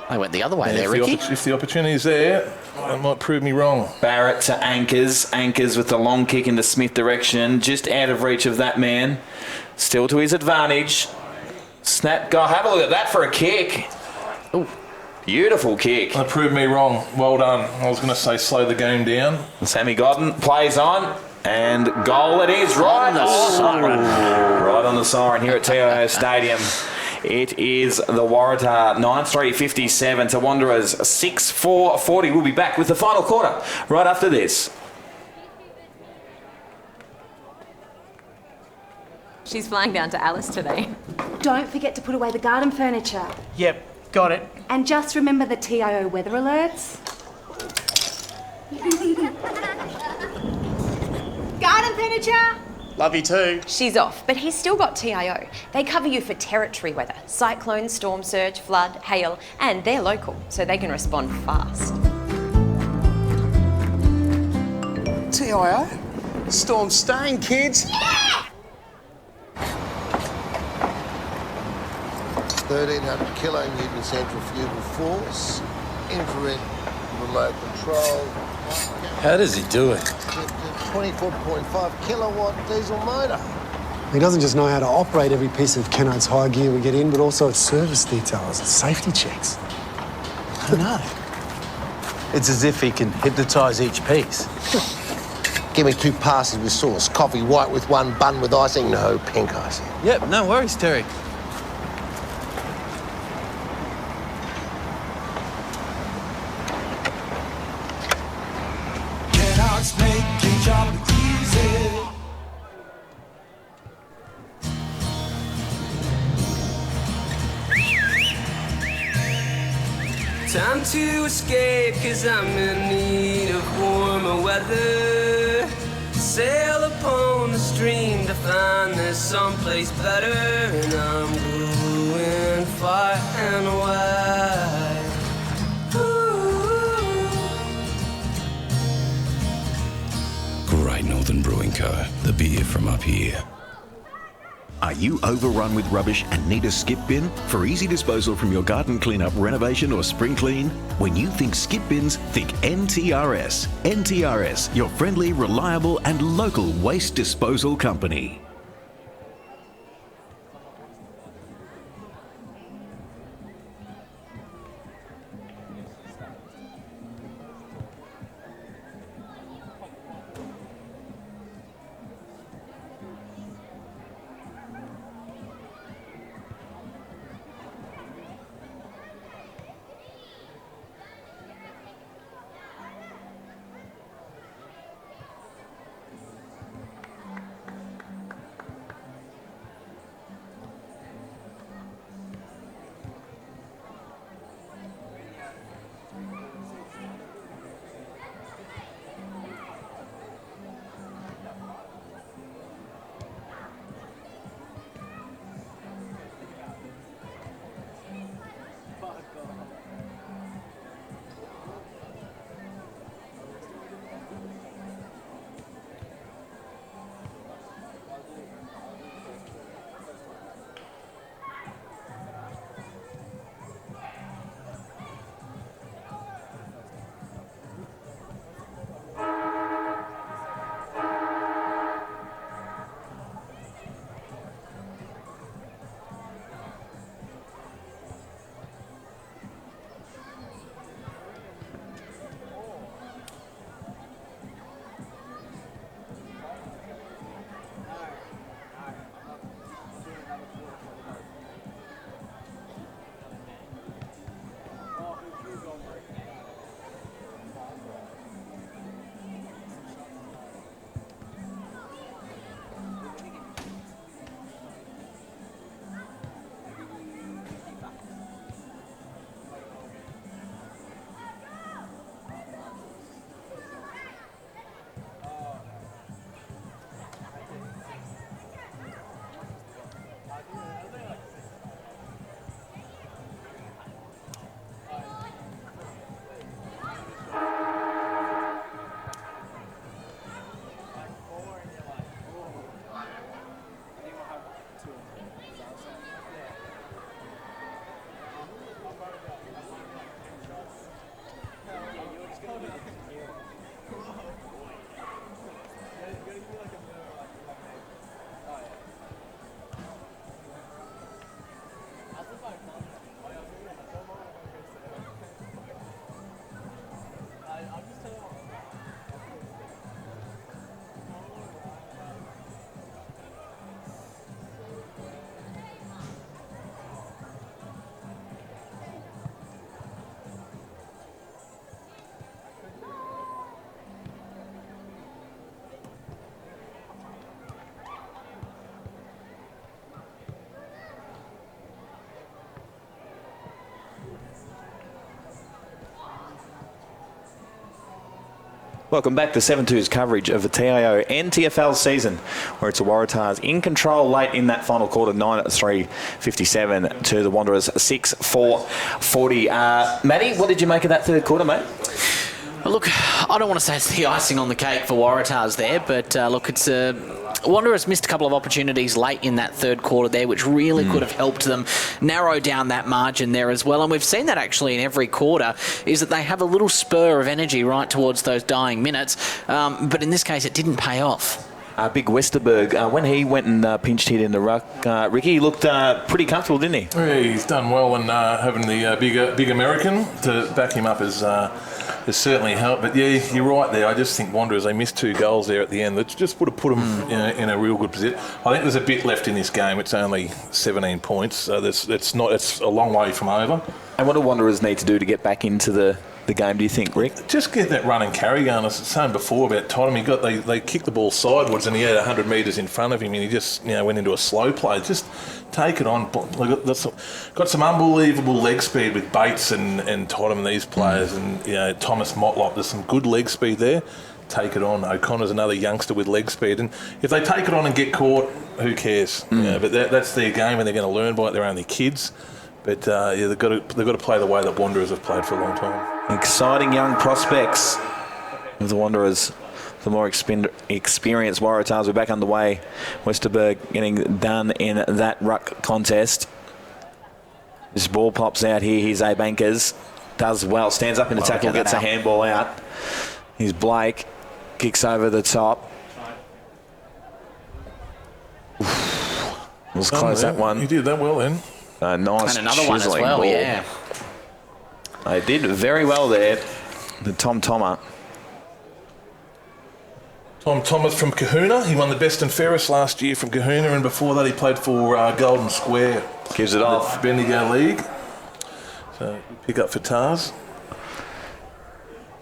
they went the other way there, Ricky. If the opportunity's there, that might prove me wrong. Barrett to Anchors. Anchors with the long kick into Smith direction. Just out of reach of that man. Still to his advantage. Snap, go have a look at that for a kick. Ooh, beautiful kick. That proved me wrong. Well done. I was going to say slow the game down. Sammy Godden plays on, and goal it is. Right on the siren. Right on the siren here at TIO Stadium. It is the Waratah 9-3-57 to Wanderers 6-4-40. We'll be back with the final quarter right after this. She's flying down to Alice today. Don't forget to put away the garden furniture. Yep, got it. And just remember the TIO weather alerts. Garden furniture! Love you too. She's off, but he's still got TIO. They cover you for territory weather, cyclone, storm surge, flood, hail, and they're local, so they can respond fast. TIO? Storm staying, kids. 1,300 kilonewton centrifugal force, infrared remote control. How does he do it? 24.5 kilowatt diesel motor. He doesn't just know how to operate every piece of Kennard's high gear we get in, but also its service details, its safety checks. I don't know. It's as if he can hypnotise each piece. Give me 2 passes with sauce. Coffee white with 1 bun with icing. No pink icing. Yep, no worries, Terry. Time to escape, cause I'm in need of warmer weather. Sail upon the stream to find there's someplace better. And I'm going far and wide. Great Northern Brewing Co., the beer from up here. Are you overrun with rubbish and need a skip bin? For easy disposal from your garden cleanup, renovation or spring clean? When you think skip bins, think NTRS. NTRS, your friendly, reliable and local waste disposal company. Welcome back to 7-2's coverage of the TIO NTFL season, where it's the Waratahs in control late in that final quarter, 9-3-57 to the Wanderers 6-4-40. Matty, what did you make of that third quarter, mate? Look, I don't want to say it's the icing on the cake for Waratahs there, but look, it's Wanderers missed a couple of opportunities late in that third quarter there, which really could have helped them narrow down that margin there as well. And we've seen that actually in every quarter, is that they have a little spur of energy right towards those dying minutes. But in this case, it didn't pay off. Big Westerberg, when he went and pinched hit in the ruck, Ricky, he looked pretty comfortable, didn't he? Yeah, he's done well, and having the big American to back him up has certainly helped. But yeah, you're right there. I just think Wanderers, they missed 2 goals there at the end that just would have put them in a real good position. I think there's a bit left in this game. It's only 17 points, so it's a long way from over. And what do Wanderers need to do to get back into the game, do you think, Rick? Just get that run and carry going. I was saying before about Tottenham, they kicked the ball sidewards and he had 100 metres in front of him and he just went into a slow play. Just take it on. Got some unbelievable leg speed with Bates and Tottenham, these players, and Thomas Motlop. There's some good leg speed there. Take it on. O'Connor's another youngster with leg speed, and if they take it on and get caught, who cares? But that's their game and they're going to learn by it. They're only kids. But they've got to play the way that Wanderers have played for a long time. Exciting young prospects of the Wanderers. The more experienced Waratahs are back underway. Westerberg getting done in that ruck contest. This ball pops out here. Here's Abe Ankers. Does well. Stands up in the tackle. Gets a handball out. Here's Blake. Kicks over the top. Was close, that one. You did that well then. Nice. And another one as well, ball. yeah. They did very well there. The Tom Thomas from Kahuna. He won the best and fairest last year from Kahuna, and before that he played for Golden Square. Gives it off. The Bendigo League. So pick up for Tars.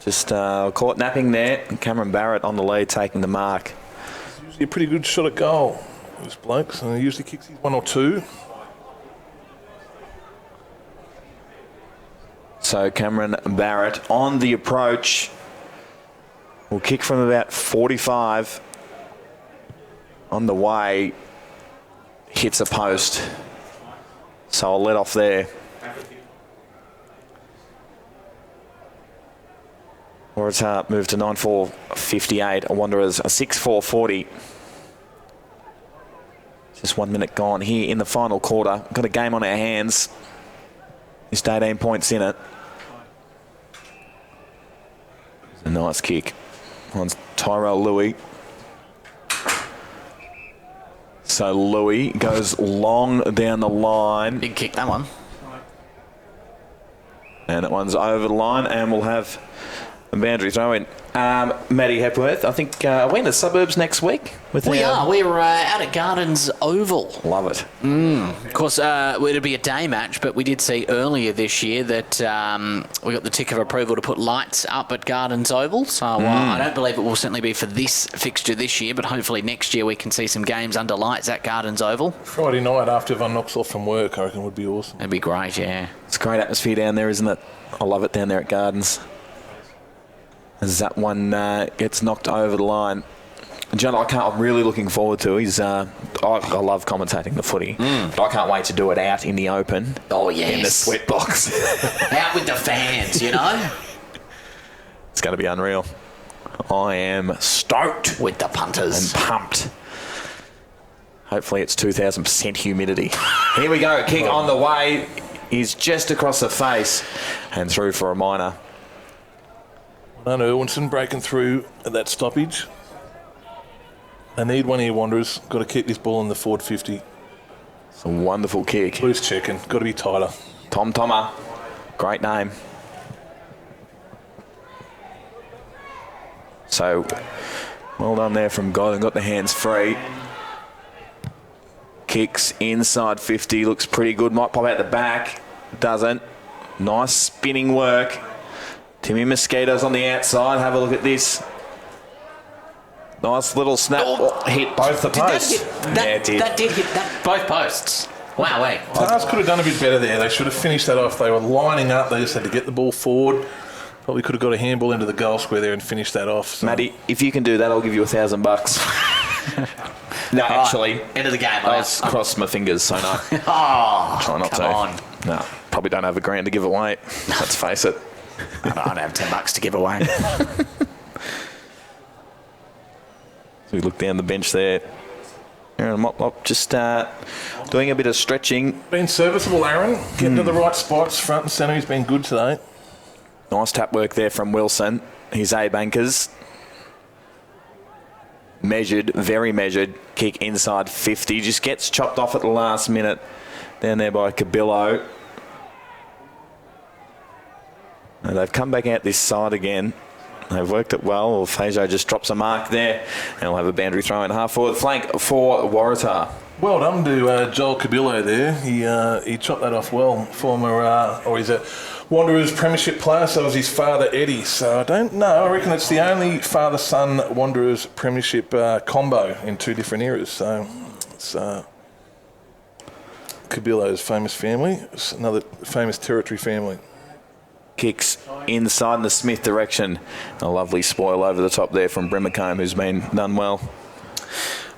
Just caught napping there. Cameron Barrett on the lead, taking the mark. He's usually a pretty good shot at goal, this bloke. So he usually kicks his 1 or 2. So Cameron Barrett on the approach. Will kick from about 45. On the way. Hits a post. So I'll let off there. Waratah moved to 9-4-58. Wanderers 6-4-40. Just 1 minute gone here in the final quarter. Got a game on our hands. Just 18 points in it. A nice kick. One's Tyrell Louis. So Louis goes long down the line. Big kick, that one. And that one's over the line, and we'll have a boundary throw in. Matty Hepworth, I think, are we in the suburbs next week? We are. We're out at Gardens Oval. Love it. Of course, it'll be a day match, but we did see earlier this year that we got the tick of approval to put lights up at Gardens Oval. So I don't believe it will certainly be for this fixture this year, but hopefully next year we can see some games under lights at Gardens Oval. Friday night after everyone knocks off from work, I reckon would be awesome. It'd be great, yeah. It's a great atmosphere down there, isn't it? I love it down there at Gardens. As that one gets knocked over the line. John, I'm really looking forward to. I love commentating the footy, but I can't wait to do it out in the open. Oh, yes. In the sweat box. Out with the fans, you know? It's going to be unreal. I am stoked. With the punters. And pumped. Hopefully it's 2,000% humidity. Here we go. Kick on the way. Is just across the face and through for a minor. And Irwinson breaking through at that stoppage. They need one here, Wanderers. Got to keep this ball in the forward 50. It's a wonderful kick. Loose checking. Got to be tighter. Tom Thomas. Great name. So, well done there from God and got the hands free. Kicks inside 50. Looks pretty good. Might pop out the back. Doesn't. Nice spinning work. Timmy Mosquito's on the outside. Have a look at this. Nice little snap. Hit both the posts. That did hit both posts. Wow, wait. Tars could have done a bit better there. They should have finished that off. They were lining up. They just had to get the ball forward. Probably could have got a handball into the goal square there and finished that off. So. Matty, if you can do that, I'll give you $1,000. No, actually. End of the game. I was crossed my fingers, so no. Oh, try not come to. on. No, probably don't have $1,000 to give away. Let's face it. I don't have $10 to give away. So we look down the bench there. Aaron Motlop just doing a bit of stretching. Been serviceable, Aaron. Getting to the right spots, front and centre. He's been good today. Nice tap work there from Wilson. His A-bankers. Measured, very measured. Kick inside 50. Just gets chopped off at the last minute. Down there by Cabillo. And they've come back out this side again. They've worked it well. Fejo just drops a mark there. And we'll have a boundary throw in half forward flank for Waratah. Well done to Joel Cabillo there. He chopped that off well. He's a Wanderers Premiership player, so was his father Eddie. So I don't know. I reckon it's the only father-son Wanderers Premiership combo in 2 different eras. So it's Cabillo's famous family. It's another famous territory family. Kicks inside in the Smith direction. A lovely spoil over the top there from Brimacombe, who's been done well.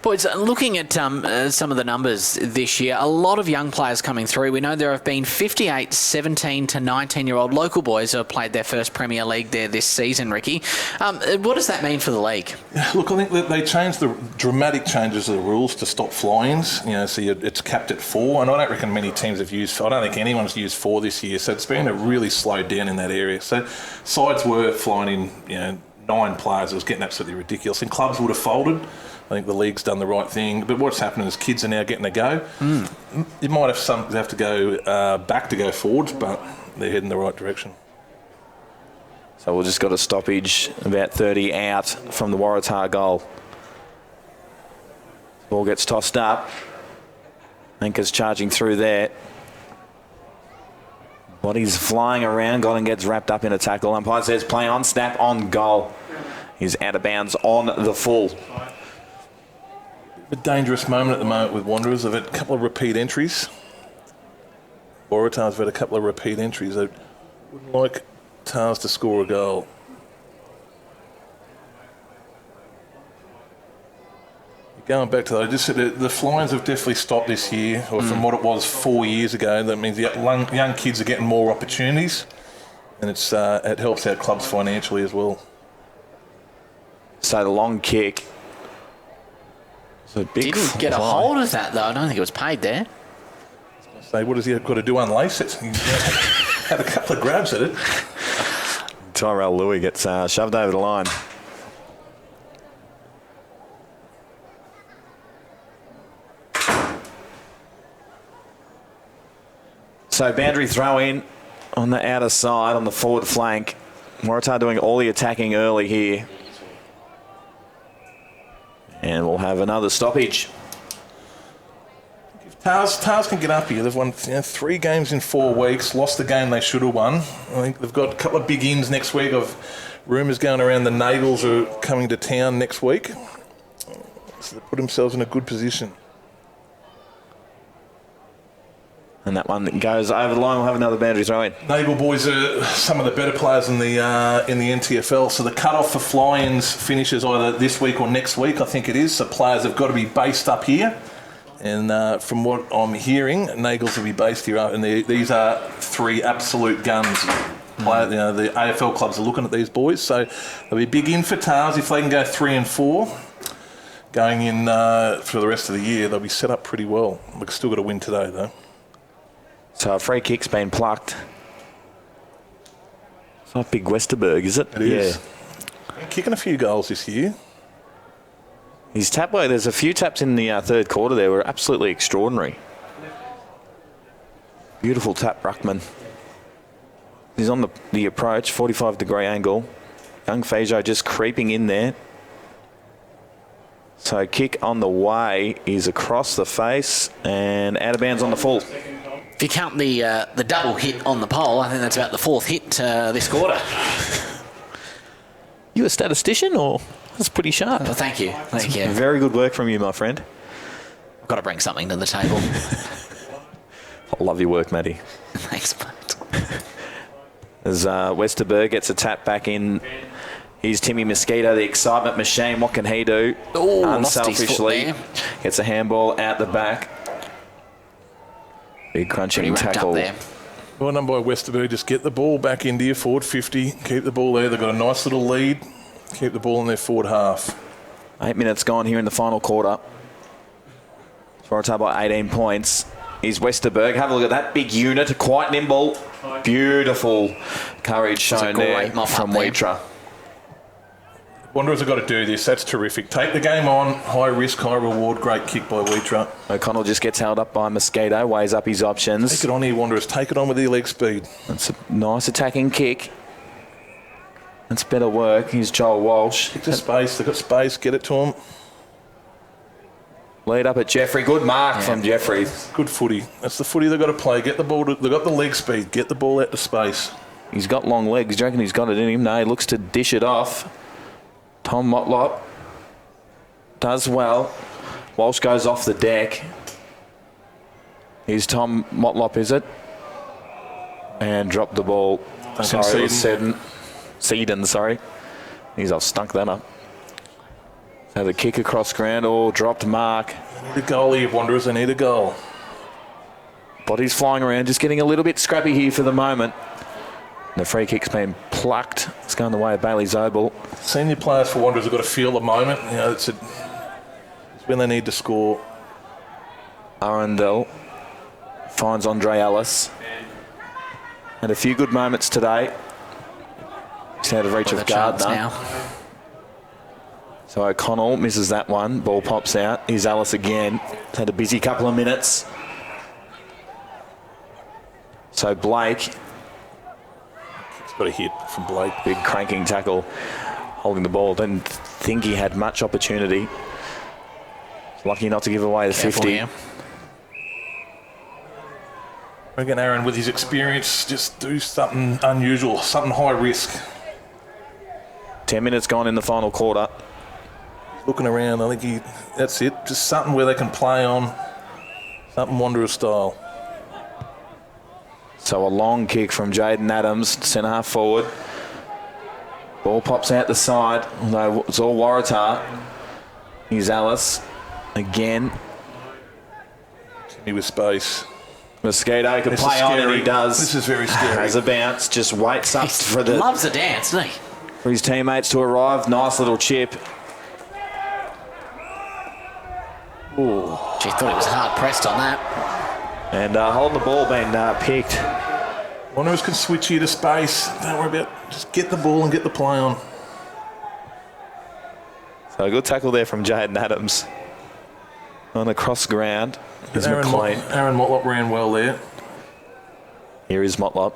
Boys, looking at some of the numbers this year, a lot of young players coming through. We know there have been 58 17 to 19-year-old local boys who have played their first Premier League there this season, Ricky. What does that mean for the league? Look, I think that they changed the dramatic changes of the rules to stop fly-ins. So it's capped at 4, and I don't reckon many teams have used. I don't think anyone's used 4 this year. So it's been really slowed down in that area. So sides were flying in, 9 players. It was getting absolutely ridiculous, and clubs would have folded. I think the league's done the right thing. But what's happening is kids are now getting a go. You might have to go back to go forwards, but they're heading the right direction. So we'll just got a stoppage about 30 out from the Waratah goal. Ball gets tossed up. Anchor's charging through there. Body's flying around. Godden gets wrapped up in a tackle. Umpire says play on, snap on, goal. He's out of bounds on the full. A dangerous moment at the moment with Wanderers. They've had a couple of repeat entries. Waratahs have had a couple of repeat entries. They wouldn't like Tars to score a goal. Going back to that, I just said the fly-ins have definitely stopped this year, or from what it was 4 years ago. That means the young kids are getting more opportunities, and it helps our clubs financially as well. So the long kick. Didn't get a hold of that, though. I don't think it was paid there. So what has he got to do? Unlace it? Had a couple of grabs at it. Tyrell Louis gets shoved over the line. So boundary throw in on the outer side on the forward flank. Waratah doing all the attacking early here. And we'll have another stoppage. Tars can get up here. They've won 3 games in 4 weeks, lost the game they should have won. I think they've got a couple of big ins next week. Of rumours going around the Nagels are coming to town next week. So they put themselves in a good position. And that one that goes over the line, we'll have another boundary throw in. Naval boys are some of the better players in the NTFL. So the cut-off for fly-ins finishes either this week or next week, I think it is. So players have got to be based up here. And from what I'm hearing, Nagels will be based here. And these are 3 absolute guns. The AFL clubs are looking at these boys. So they'll be big in for Tars if they can go 3 and 4. Going in for the rest of the year, they'll be set up pretty well. We've still got to win today, though. So a free kick's been plucked. It's not Big Westerberg, is it? It is. Yeah. Kicking a few goals this year. His tap work, there's a few taps in the third quarter there were absolutely extraordinary. Beautiful tap, Ruckman. He's on the approach, 45-degree angle. Young Fejo just creeping in there. So kick on the way is across the face and out of bounds on the full. If you count the double hit on the pole, I think that's about the 4th hit this quarter. You a statistician, or that's pretty sharp? Well, thank you. Thank you. Very good work from you, my friend. I've got to bring something to the table. I love your work, Matty. Thanks, mate. As Westerberg gets a tap back in. Here's Timmy Mosquito, the excitement machine. What can he do? Ooh, lost his foot unselfishly there. gets a handball out the back. Big crunching tackle. There. Well done by Westerberg. Just get the ball back into your forward 50. Keep the ball there. They've got a nice little lead. Keep the ball in their forward half. 8 minutes gone here in the final quarter. Waratah by 18 points. Here's Westerberg. Have a look at that big unit. Quite nimble. Beautiful courage shown there from Waratah. Wanderers have got to do this. That's terrific. Take the game on. High risk, high reward. Great kick by Waratah. O'Connell just gets held up by Mosquito. Weighs up his options. Take it on here, Wanderers. Take it on with your leg speed. That's a nice attacking kick. That's better work. Here's Joel Walsh. Kick to space. They've got space. Get it to him. Lead up at Jeffrey. Good mark from Jeffrey. Good footy. That's the footy they've got to play. Get the ball. They've got the leg speed. Get the ball out to space. He's got long legs. Do you reckon he's got it in him? No, he looks to dish it off. Tom Motlop does well. Walsh goes off the deck. Here's Tom Motlop, is it? And dropped the ball. Seaton, sorry. I've stunk that up. So the kick across ground. Oh, dropped mark. They need a goal here, Wanderers. They need a goal. Bodies flying around, just getting a little bit scrappy here for the moment. The free kick's been plucked. It's going the way of Bailey Zobel. Senior players for Wanderers have got to feel the moment. You know, it's when they need to score. Arundel finds Andre Ellis. Had a few good moments today. He's out of reach of Gardner. So O'Connell misses that one. Ball pops out. Here's Ellis again. He's had a busy couple of minutes. So Blake. Got a hit from Blake. Big cranking tackle, holding the ball. Didn't think he had much opportunity. Lucky not to give away the 50. Here. I reckon Aaron, with his experience, just do something unusual, something high risk. 10 minutes gone in the final quarter. Looking around, I think that's it. Just something where they can play on, something Wanderer style. So a long kick from Jaden Adams, centre half forward. Ball pops out the side, although it's all Waratah. Here's Alice again. He with space. Mosquito can play on, and he does. This is very scary. Has a bounce, just waits up for the. Loves a dance, doesn't he? For his teammates to arrive. Nice little chip. Ooh, gee, thought he was hard pressed on that. And holding the ball being picked. Wanderers can switch here to space. Don't worry about. Just get the ball and get the play on. So a good tackle there from Jaden Adams. On the cross ground. Here's Aaron McLean. Aaron Motlop ran well there. Here is Motlop.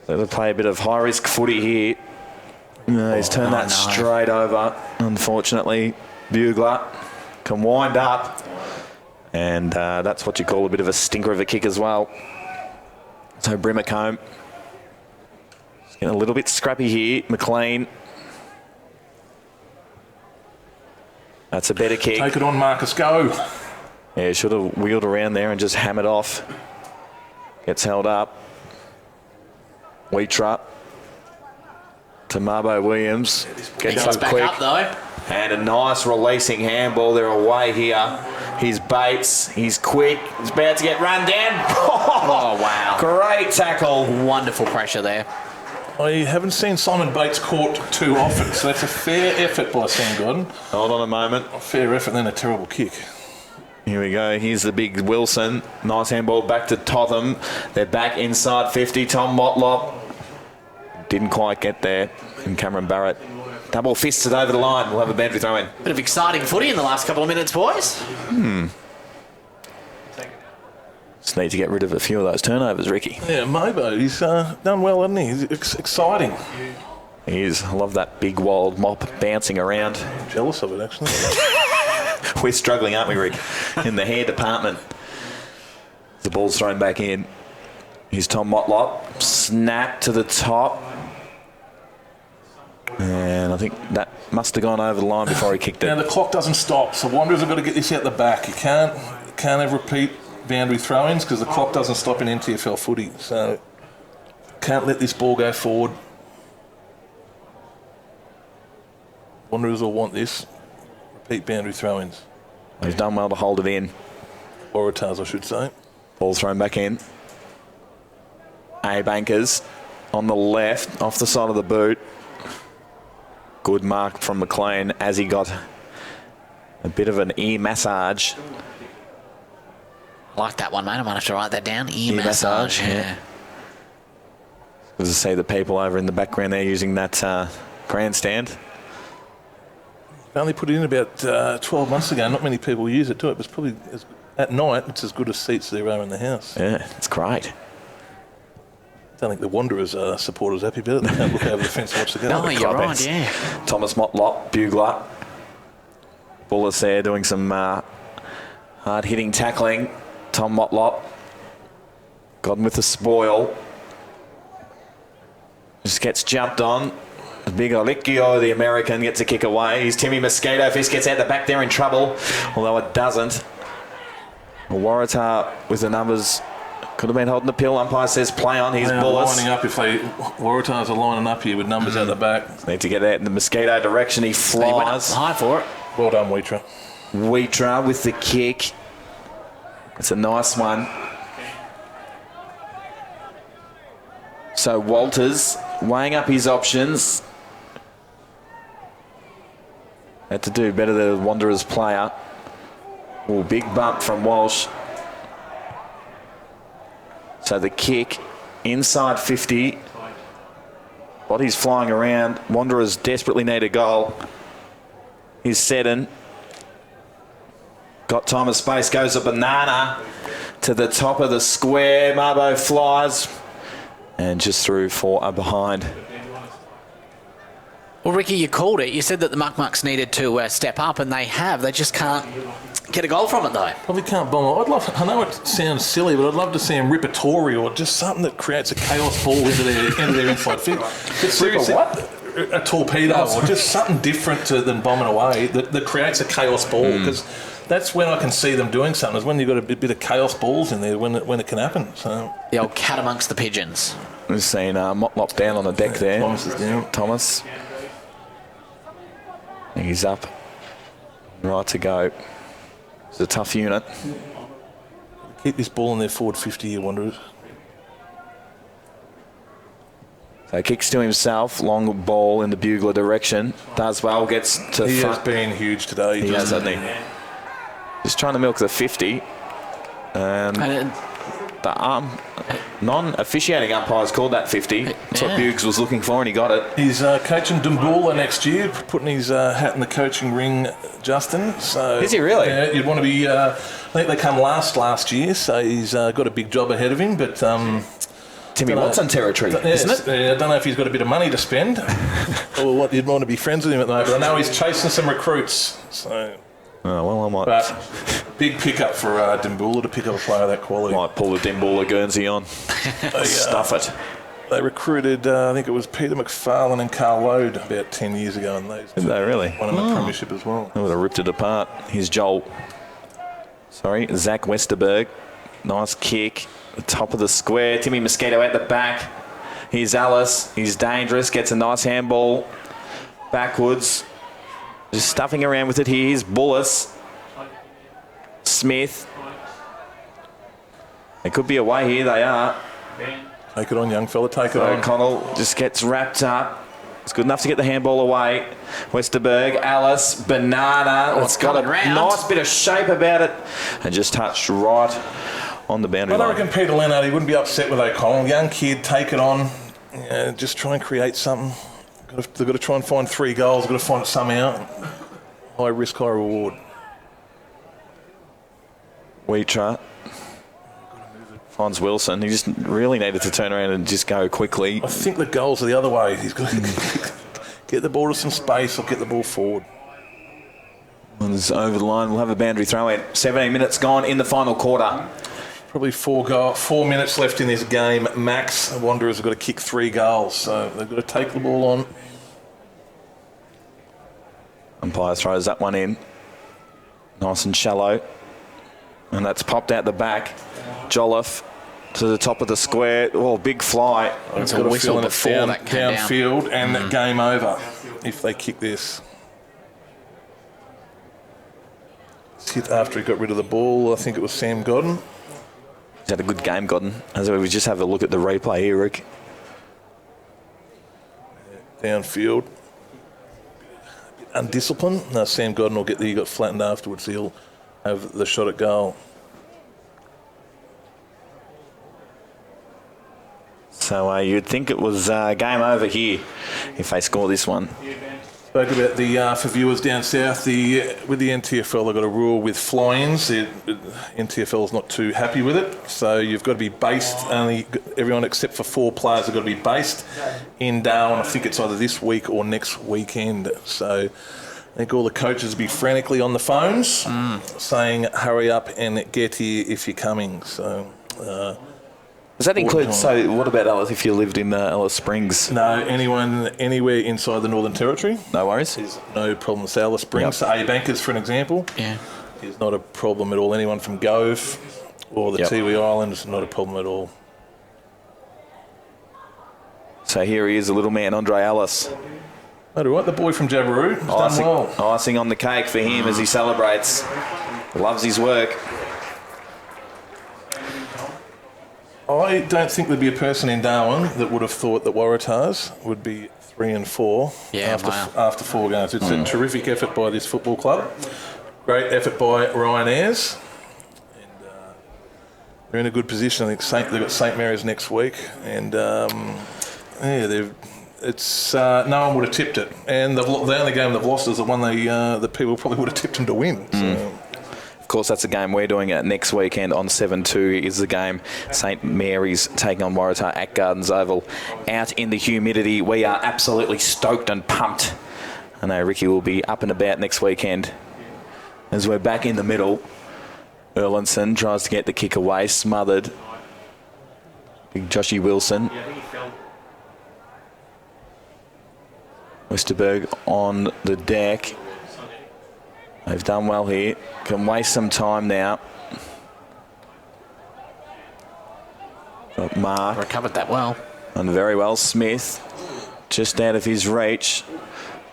They'll play a bit of high-risk footy here. He's turned that straight over. Unfortunately, Bugler can wind up. And that's what you call a bit of a stinker of a kick as well. So Brimacombe getting a little bit scrappy here. McLean. That's a better kick. Take it on, Marcus. Go. Yeah, should have wheeled around there and just hammered off. Gets held up. Wheatrap to Marbo Williams. Gets up quick. Up, though. And a nice releasing handball. They're away here. He's Bates. He's quick. He's about to get run down. Oh, wow. Great tackle. Wonderful pressure there. I haven't seen Simon Bates caught too often, so that's a fair effort by Sam Gordon. Hold on a moment. A fair effort, then a terrible kick. Here we go. Here's the big Wilson. Nice handball back to Totham. They're back inside 50. Tom Motlop didn't quite get there. And Cameron Barrett double fisted over the line. We'll have a boundary throw in. Bit of exciting footy in the last couple of minutes, boys. Just need to get rid of a few of those turnovers, Ricky. Yeah, Mobo, he's done well, hasn't he? He's exciting. He is. I love that big wild mop bouncing around. I'm jealous of it, actually. We're struggling, aren't we, Rick? In the hair department. The ball's thrown back in. Here's Tom Motlop. Snap to the top. And I think that must have gone over the line before he kicked it. Now, the clock doesn't stop, so Wanderers have got to get this out the back. You can't have repeat boundary throw-ins because the clock doesn't stop in NTFL footy. So can't let this ball go forward. Wanderers will want this. Repeat boundary throw-ins. He's done well to hold it in. Waratahs, I should say. Ball thrown back in. Bankers on the left, off the side of the boot. Good mark from McLean as he got a bit of an ear massage. I like that one, mate. I might have to write that down. Ear massage. Yeah. Good to see the people over in the background there using that grandstand. I only put it in about 12 months ago. Not many people use it, do it? But it's probably, at night, it's as good as seats there are in the house. Yeah, it's great. I don't think the Wanderers supporters are happy about it. They can't look over the fence and watch the game. No, you're right, yeah. Thomas Motlop, bugler. Bullis there doing some hard-hitting tackling. Tom Motlop got him with the spoil. Just gets jumped on. Big Olicchio, the American, gets a kick away. He's Timmy Mosquito. Fist gets out the back there in trouble, although it doesn't. Waratah with the numbers. Could have been holding the pill. Umpire says play on. He's Bullis. Lining up if they Waratahs are lining up here with numbers out the back. Need to get out in the Mosquito direction. He flies. He went up high for it. Well done, Waratah. Waratah with the kick. It's a nice one. So Walters weighing up his options. Had to do better than the Wanderers player. Oh, big bump from Walsh. So the kick inside 50. Bodies flying around. Wanderers desperately need a goal. Here's Seddon. Got time and space. Goes a banana to the top of the square. Marbo flies. And just through for a behind. Well, Ricky, you called it. You said that the Muck-Mucks needed to step up, and they have. They just can't get a goal from it, though. Probably can't bomb it. I know it sounds silly, but I'd love to see them rip a Tory or just something that creates a chaos ball into their inside fit. But seriously, a torpedo or just something different than bombing away that creates a chaos ball, because that's when I can see them doing something, is when you've got a bit of chaos balls in there when it can happen. So the old cat amongst the pigeons. We've seen Motlop down on the deck there. Thomas is down. Thomas. He's up. Right to go. It's a tough unit. Keep this ball in their forward 50 here, Wanderers. So kicks to himself, long ball in the bugler direction. Does well, gets to He front. has been huge today. He has, hasn't he? Just trying to milk the 50. The non-officiating umpires called that 50. That's what Buggs was looking for, and he got it. He's coaching Dumbula next year, putting his hat in the coaching ring, Justin. So is he really? Yeah, you'd want to be... I think they come last year, so he's got a big job ahead of him, but... Timmy Watson territory, isn't it? I don't know if he's got a bit of money to spend or what you'd want to be friends with him at the moment, but I know he's chasing some recruits, so... Oh, well, I might... But big pickup for Dimbula to pick up a player of that quality. Might pull the Dimbula Guernsey on. Stuff it. They recruited, I think it was Peter McFarlane and Carl Lode about 10 years ago. And Did they really? Won a premiership as well. They would have ripped it apart. Here's Zach Westerberg. Nice kick. The top of the square. Timmy Mosquito at the back. Here's Alice. He's dangerous. Gets a nice handball. Backwards. Just stuffing around with it here. Here's Bullis. Smith. They could be away here. They are. Take it on, young fella. Take it on. O'Connell just gets wrapped up. It's good enough to get the handball away. Westerberg, Alice, Banana. It's got a nice bit of shape about it. And just touched right on the boundary line. I reckon Peter Leonard, he wouldn't be upset with O'Connell. Young kid, take it on. Just try and create something. They've got to try and find 3 goals. They've got to find it somehow. High risk, high reward. Waratah finds Wilson. He just really needed to turn around and just go quickly. I think the goals are the other way. He's got to get the ball to some space or get the ball forward. One's over the line. We'll have a boundary throw in. 17 minutes gone in the final quarter. Probably 4 minutes left in this game. Max, the Wanderers have got to kick 3 goals, so they've got to take the ball on. Umpire throws that one in. Nice and shallow. And that's popped out the back. Jolliffe to the top of the square. Oh, big fly. It's a whistle before that came down. Downfield and game over if they kick this. It's hit after he got rid of the ball. I think it was Sam Godden. He's had a good game, Godden. As we just have a look at the replay here, Rick. Downfield. Undisciplined. No, Sam Godden will get there. He got flattened afterwards. He'll have the shot at goal. So you'd think it was game over here if they score this one. Spoke about the, for viewers down south, with the NTFL, they've got a rule with fly-ins. NTFL is not too happy with it. So you've got to be based, only everyone except for 4 players have got to be based in Darwin. I think it's either this week or next weekend. So I think all the coaches will be frantically on the phones saying, hurry up and get here if you're coming. So... does that include, so what about Alice if you lived in Alice Springs? No, anyone anywhere inside the Northern Territory. No worries. There's no problem with Alice Springs. Yep. A Bankers, for an example, is not a problem at all. Anyone from Gove or the Tiwi Islands, not a problem at all. So here he is, the little man, Andre Alice. Oh, right, the boy from Jabiru. He's done well. Icing on the cake for him as he celebrates. Loves his work. I don't think there'd be a person in Darwin that would have thought that Waratahs would be 3 and 4 after 4 games. It's a terrific effort by this football club. Great effort by Ryan Ayres. And they're in a good position. I think they've got St Mary's next week. And it's no one would have tipped it. And the only game they've lost is the one that people probably would have tipped them to win. So. Of course, that's the game we're doing next weekend on 7-2 is the game. St Mary's taking on Waratah at Gardens Oval. Out in the humidity, we are absolutely stoked and pumped. I know Ricky will be up and about next weekend. As we're back in the middle, Erlinson tries to get the kick away, smothered. Big Joshy Wilson. Westerberg on the deck. They've done well here. Can waste some time now. Got Mark. Recovered that well. And very well. Smith just out of his reach.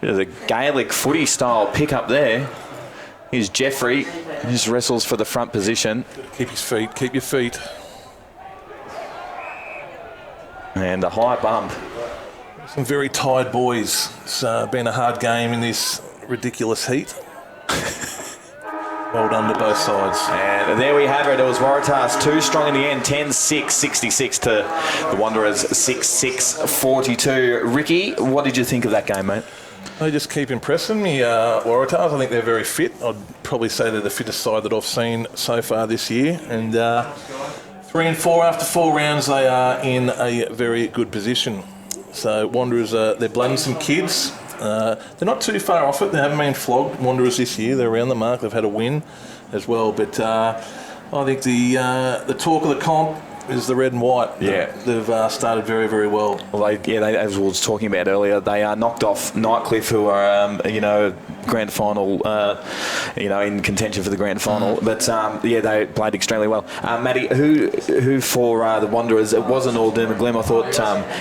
Bit of the Gaelic footy style pick up there. Here's Jeffrey. He just wrestles for the front position. Keep his feet. Keep your feet. And a high bump. Some very tired boys. It's been a hard game in this ridiculous heat. Well done to both sides. And there we have it. It was Waratahs 2 strong in the end, 10-6, 66 to the Wanderers 6-6-42. Ricky, what did you think of that game, mate? They just keep impressing me. Waratahs, I think they're very fit. I'd probably say they're the fittest side that I've seen so far this year. And 3 and 4 after 4 rounds, they are in a very good position. So Wanderers, they're blooding some kids. They're not too far off it. They haven't been flogged, Wanderers, this year. They're around the mark. They've had a win as well. But I think the talk of the comp is the red and white. Yeah. They've started very, very well. Well, as we was talking about earlier, they knocked off Nightcliff, who are, grand final, in contention for the grand final. But, they played extremely well. Matty, who for the Wanderers, it wasn't all doom and gloom. I thought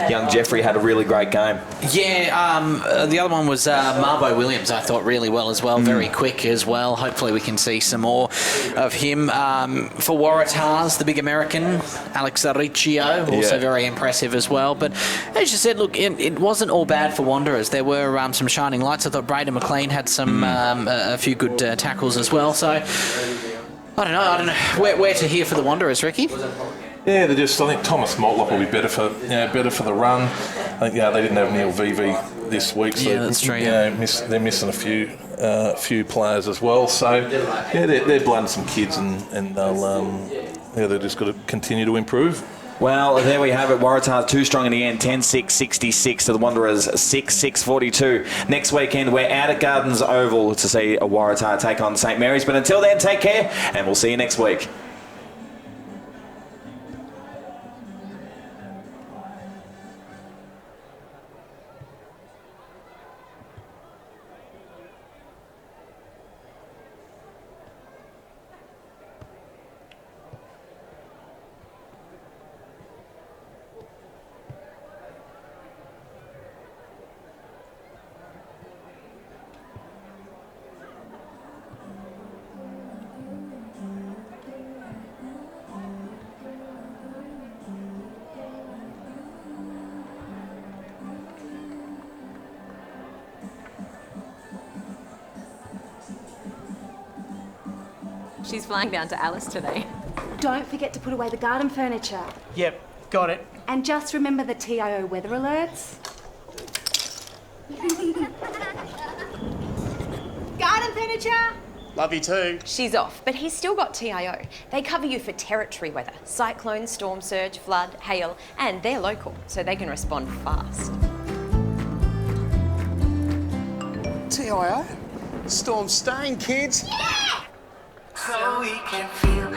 young Jeffrey had a really great game. Yeah, the other one was Marbo Williams, I thought really well as well. Very quick as well. Hopefully we can see some more of him. For Waratahs, the big American, Alex Riccio, also very impressive as well. But as you said, look, it wasn't all bad for Wanderers. There were some shining lights. I thought Braden McLean had some a few good tackles as well. So I don't know where to hear for the Wanderers, Ricky. Yeah, I think Thomas Motlop will be better for the run. I think they didn't have Neil Vivi this week, so that's true. They're missing a few players as well. So they're blooding some kids, and they've just got to continue to improve. Well, there we have it. Waratahs 2 strong in the end, 10-6-66 to the Wanderers 6-6-42. Next weekend, we're out at Gardens Oval to see a Waratah take on St Mary's. But until then, take care, and we'll see you next week. She's flying down to Alice today. Don't forget to put away the garden furniture. Yep, got it. And just remember the TIO weather alerts. Garden furniture! Love you too. She's off, but he's still got TIO. They cover you for territory weather, cyclone, storm surge, flood, hail, and they're local, so they can respond fast. TIO? Storm staying, kids? So we can feel